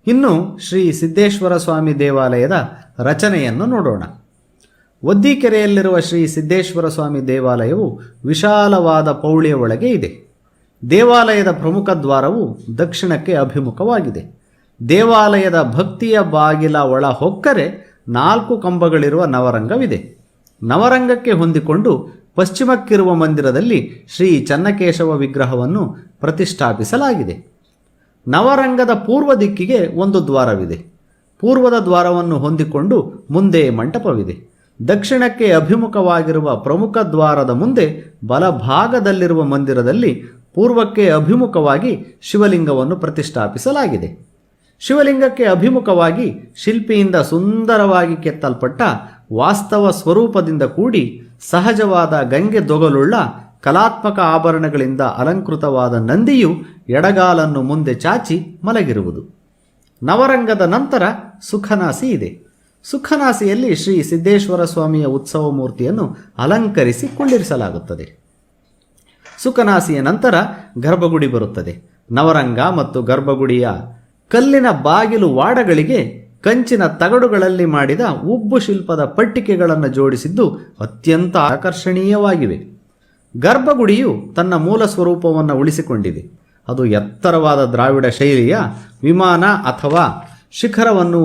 ಇನ್ನು ಶ್ರೀ ಸಿದ್ದೇಶ್ವರ ಸ್ವಾಮಿ ದೇವಾಲಯದ ರಚನೆಯನ್ನು ನೋಡೋಣ. ಒದ್ದೀಕೆರೆಯಲ್ಲಿರುವ ಶ್ರೀ ಸಿದ್ದೇಶ್ವರ ಸ್ವಾಮಿ ದೇವಾಲಯವು ವಿಶಾಲವಾದ ಪೌಳಿಯ ಒಳಗೆ ಇದೆ. ದೇವಾಲಯದ ಪ್ರಮುಖ ದ್ವಾರವು ದಕ್ಷಿಣಕ್ಕೆ ಅಭಿಮುಖವಾಗಿದೆ. ದೇವಾಲಯದ ಭಕ್ತಿಯ ಬಾಗಿಲ ಒಳ ಹೊಕ್ಕರೆ 4 ಕಂಬಗಳಿರುವ ನವರಂಗವಿದೆ. ನವರಂಗಕ್ಕೆ ಹೊಂದಿಕೊಂಡು ಪಶ್ಚಿಮಕ್ಕಿರುವ ಮಂದಿರದಲ್ಲಿ ಶ್ರೀ ಚನ್ನಕೇಶವ ವಿಗ್ರಹವನ್ನು ಪ್ರತಿಷ್ಠಾಪಿಸಲಾಗಿದೆ. ನವರಂಗದ ಪೂರ್ವ ದಿಕ್ಕಿಗೆ ಒಂದು ದ್ವಾರವಿದೆ. ಪೂರ್ವದ ದ್ವಾರವನ್ನು ಹೊಂದಿಕೊಂಡು ಮುಂದೆ ಮಂಟಪವಿದೆ. ದಕ್ಷಿಣಕ್ಕೆ ಅಭಿಮುಖವಾಗಿರುವ ಪ್ರಮುಖ ದ್ವಾರದ ಮುಂದೆ ಬಲಭಾಗದಲ್ಲಿರುವ ಮಂದಿರದಲ್ಲಿ ಪೂರ್ವಕ್ಕೆ ಅಭಿಮುಖವಾಗಿ ಶಿವಲಿಂಗವನ್ನು ಪ್ರತಿಷ್ಠಾಪಿಸಲಾಗಿದೆ. ಶಿವಲಿಂಗಕ್ಕೆ ಅಭಿಮುಖವಾಗಿ ಶಿಲ್ಪಿಯಿಂದ ಸುಂದರವಾಗಿ ಕೆತ್ತಲ್ಪಟ್ಟ ವಾಸ್ತವ ಸ್ವರೂಪದಿಂದ ಕೂಡಿ ಸಹಜವಾದ ಗಂಗೆ ದೊಗಲುಳ್ಳ ಕಲಾತ್ಮಕ ಆಭರಣಗಳಿಂದ ಅಲಂಕೃತವಾದ ನಂದಿಯು ಎಡಗಾಲನ್ನು ಮುಂದೆ ಚಾಚಿ ಮಲಗಿರುವುದು. ನವರಂಗದ ನಂತರ ಸುಖನಾಸಿ ಇದೆ. ಸುಖನಾಸಿಯಲ್ಲಿ ಶ್ರೀ ಸಿದ್ದೇಶ್ವರ ಸ್ವಾಮಿಯ ಉತ್ಸವ ಮೂರ್ತಿಯನ್ನು ಅಲಂಕರಿಸಿ ಕುಳ್ಳಿರಿಸಲಾಗುತ್ತದೆ. ಸುಖನಾಸಿಯ ನಂತರ ಗರ್ಭಗುಡಿ ಬರುತ್ತದೆ. ನವರಂಗ ಮತ್ತು ಗರ್ಭಗುಡಿಯ ಕಲ್ಲಿನ ಬಾಗಿಲು ವಾಡಗಳಿಗೆ ಕಂಚಿನ ತಗಡುಗಳಲ್ಲಿ ಮಾಡಿದ ಉಬ್ಬು ಶಿಲ್ಪದ ಪಟ್ಟಿಕೆಗಳನ್ನು ಜೋಡಿಸಿದ್ದು ಅತ್ಯಂತ ಆಕರ್ಷಣೀಯವಾಗಿವೆ. ಗರ್ಭಗುಡಿಯು ತನ್ನ ಮೂಲ ಸ್ವರೂಪವನ್ನು ಉಳಿಸಿಕೊಂಡಿದೆ. ಅದು ಎತ್ತರವಾದ ದ್ರಾವಿಡ ಶೈಲಿಯ ವಿಮಾನ ಅಥವಾ ಶಿಖರವನ್ನು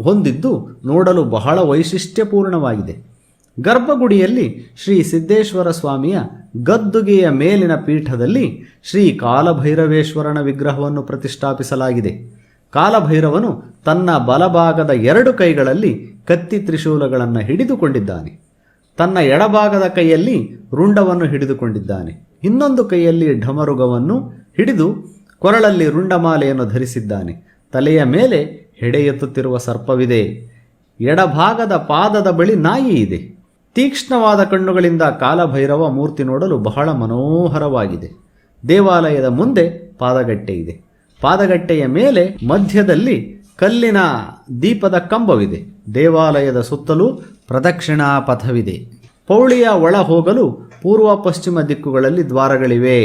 ಹೊಂದಿದ್ದು ನೋಡಲು ಬಹಳ ವೈಶಿಷ್ಟ್ಯಪೂರ್ಣವಾಗಿದೆ. ಗರ್ಭಗುಡಿಯಲ್ಲಿ ಶ್ರೀ ಸಿದ್ದೇಶ್ವರ ಸ್ವಾಮಿಯ ಗದ್ದುಗೆಯ ಮೇಲಿನ ಪೀಠದಲ್ಲಿ ಶ್ರೀ ಕಾಲಭೈರವೇಶ್ವರನ ವಿಗ್ರಹವನ್ನು ಪ್ರತಿಷ್ಠಾಪಿಸಲಾಗಿದೆ. ಕಾಲಭೈರವನು ತನ್ನ ಬಲಭಾಗದ 2 ಕೈಗಳಲ್ಲಿ ಕತ್ತಿ ತ್ರಿಶೂಲಗಳನ್ನು ಹಿಡಿದುಕೊಂಡಿದ್ದಾನೆ. ತನ್ನ ಎಡಭಾಗದ ಕೈಯಲ್ಲಿ ರುಂಡವನ್ನು ಹಿಡಿದುಕೊಂಡಿದ್ದಾನೆ. ಇನ್ನೊಂದು ಕೈಯಲ್ಲಿ ಢಮರುಗವನ್ನು ಹಿಡಿದು ಕೊರಳಲ್ಲಿ ರುಂಡಮಾಲೆಯನ್ನು ಧರಿಸಿದ್ದಾನೆ. ತಲೆಯ ಮೇಲೆ ಹೆಡೆ ಎತ್ತುತ್ತಿರುವ ಸರ್ಪವಿದೆ. ಎಡಭಾಗದ ಪಾದದ ಬಳಿ ನಾಯಿ ಇದೆ. ತೀಕ್ಷ್ಣವಾದ ಕಣ್ಣುಗಳಿಂದ ಕಾಲಭೈರವ ಮೂರ್ತಿ ನೋಡಲು ಬಹಳ ಮನೋಹರವಾಗಿದೆ. ದೇವಾಲಯದ ಮುಂದೆ ಪಾದಗಟ್ಟೆ ಇದೆ. ಪಾದಗಟ್ಟೆಯ ಮೇಲೆ ಮಧ್ಯದಲ್ಲಿ ಕಲ್ಲಿನ ದೀಪದ ಕಂಬವಿದೆ. ದೇವಾಲಯದ ಸುತ್ತಲೂ ಪ್ರದಕ್ಷಿಣಾ ಪಥವಿದೆ. ಪೌಳಿಯ ಒಳ ಹೋಗಲು ಪೂರ್ವ ಪಶ್ಚಿಮ ದಿಕ್ಕುಗಳಲ್ಲಿ ದ್ವಾರಗಳಿವೆ.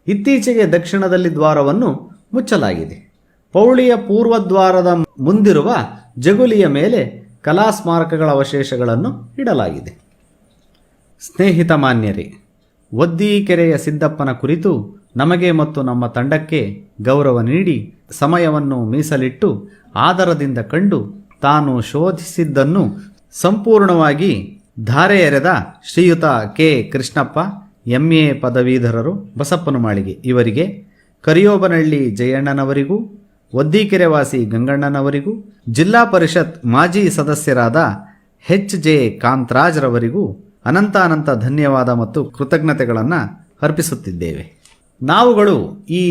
ಇತ್ತೀಚೆಗೆ ದಕ್ಷಿಣದಲ್ಲಿ ದ್ವಾರವನ್ನು ಮುಚ್ಚಲಾಗಿದೆ. ಪೌಳಿಯ ಪೂರ್ವದ್ವಾರದ ಮುಂದಿರುವ ಜಗುಲಿಯ ಮೇಲೆ ಕಲಾ ಸ್ಮಾರಕಗಳ ಅವಶೇಷಗಳನ್ನು ಇಡಲಾಗಿದೆ. ಸ್ನೇಹಿತ ಮಾನ್ಯರೇ, ಒದ್ದೀಕೆರೆಯ ಸಿದ್ದಪ್ಪನ ಕುರಿತು ನಮಗೆ ಮತ್ತು ನಮ್ಮ ತಂಡಕ್ಕೆ ಗೌರವ ನೀಡಿ ಸಮಯವನ್ನು ಮೀಸಲಿಟ್ಟು ಆದರದಿಂದ ಕಂಡು ತಾನು ಶೋಧಿಸಿದ್ದನ್ನು ಸಂಪೂರ್ಣವಾಗಿ ಧಾರೆ ಎರೆದ ಶ್ರೀಯುತ ಕೆ ಕೃಷ್ಣಪ್ಪ, MA ಪದವೀಧರರು, ಬಸಪ್ಪನಮಾಳಿಗೆ ಇವರಿಗೆ, ಕರಿಯೋಬನಹಳ್ಳಿ ಜಯಣ್ಣನವರಿಗೂ, ಒದ್ದೀಕೆರೆವಾಸಿ ಗಂಗಣ್ಣನವರಿಗೂ, ಜಿಲ್ಲಾ ಪರಿಷತ್ ಮಾಜಿ ಸದಸ್ಯರಾದ HJ ಕಾಂತರಾಜ್ರವರಿಗೂ ಅನಂತ ಧನ್ಯವಾದ ಮತ್ತು ಕೃತಜ್ಞತೆಗಳನ್ನು ಅರ್ಪಿಸುತ್ತಿದ್ದೇವೆ. ನಾವುಗಳು ಈ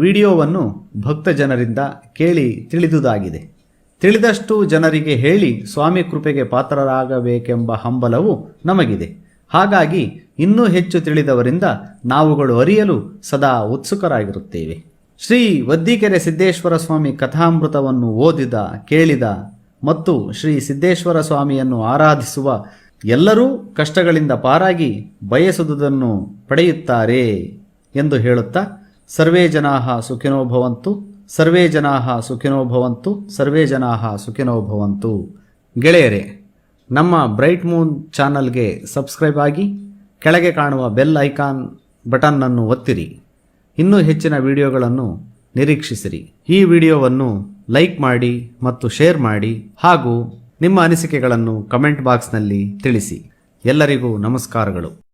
ವಿಡಿಯೋವನ್ನು ಭಕ್ತ ಜನರಿಂದ ಕೇಳಿ ತಿಳಿದುದಾಗಿದೆ. ತಿಳಿದಷ್ಟು ಜನರಿಗೆ ಹೇಳಿ ಸ್ವಾಮಿ ಕೃಪೆಗೆ ಪಾತ್ರರಾಗಬೇಕೆಂಬ ಹಂಬಲವು ನಮಗಿದೆ. ಹಾಗಾಗಿ ಇನ್ನೂ ಹೆಚ್ಚು ತಿಳಿದವರಿಂದ ನಾವುಗಳು ಅರಿಯಲು ಸದಾ ಉತ್ಸುಕರಾಗಿರುತ್ತೇವೆ. ಶ್ರೀ ಒದ್ದೀಕೆರೆ ಸಿದ್ದೇಶ್ವರ ಸ್ವಾಮಿ ಕಥಾಮೃತವನ್ನು ಓದಿದ, ಕೇಳಿದ ಮತ್ತು ಶ್ರೀ ಸಿದ್ದೇಶ್ವರ ಸ್ವಾಮಿಯನ್ನು ಆರಾಧಿಸುವ ಎಲ್ಲರೂ ಕಷ್ಟಗಳಿಂದ ಪಾರಾಗಿ ಬಯಸುವುದನ್ನು ಪಡೆಯುತ್ತಾರೆ ಎಂದು ಹೇಳುತ್ತಾ, ಸರ್ವೇ ಜನಾಃ ಸುಖಿನೋ ಭವಂತು, ಸರ್ವೇ ಜನಾಃ ಸುಖಿನೋ ಭವಂತು, ಸರ್ವೇ ಜನಾಃ ಸುಖಿನೋ ಭವಂತು. ಗೆಳೆಯರೇ, ನಮ್ಮ ಬ್ರೈಟ್ ಮೂನ್ ಚಾನಲ್ಗೆ ಸಬ್ಸ್ಕ್ರೈಬ್ ಆಗಿ ಕೆಳಗೆ ಕಾಣುವ ಬೆಲ್ ಐಕಾನ್ ಬಟನ್ ಅನ್ನು ಒತ್ತಿರಿ. ಇನ್ನೂ ಹೆಚ್ಚಿನ ವಿಡಿಯೋಗಳನ್ನು ನಿರೀಕ್ಷಿಸಿರಿ. ಈ ವಿಡಿಯೋವನ್ನು ಲೈಕ್ ಮಾಡಿ ಮತ್ತು ಶೇರ್ ಮಾಡಿ ಹಾಗೂ ನಿಮ್ಮ ಅನಿಸಿಕೆಗಳನ್ನು ಕಮೆಂಟ್ ಬಾಕ್ಸ್ನಲ್ಲಿ ತಿಳಿಸಿ. ಎಲ್ಲರಿಗೂ ನಮಸ್ಕಾರಗಳು.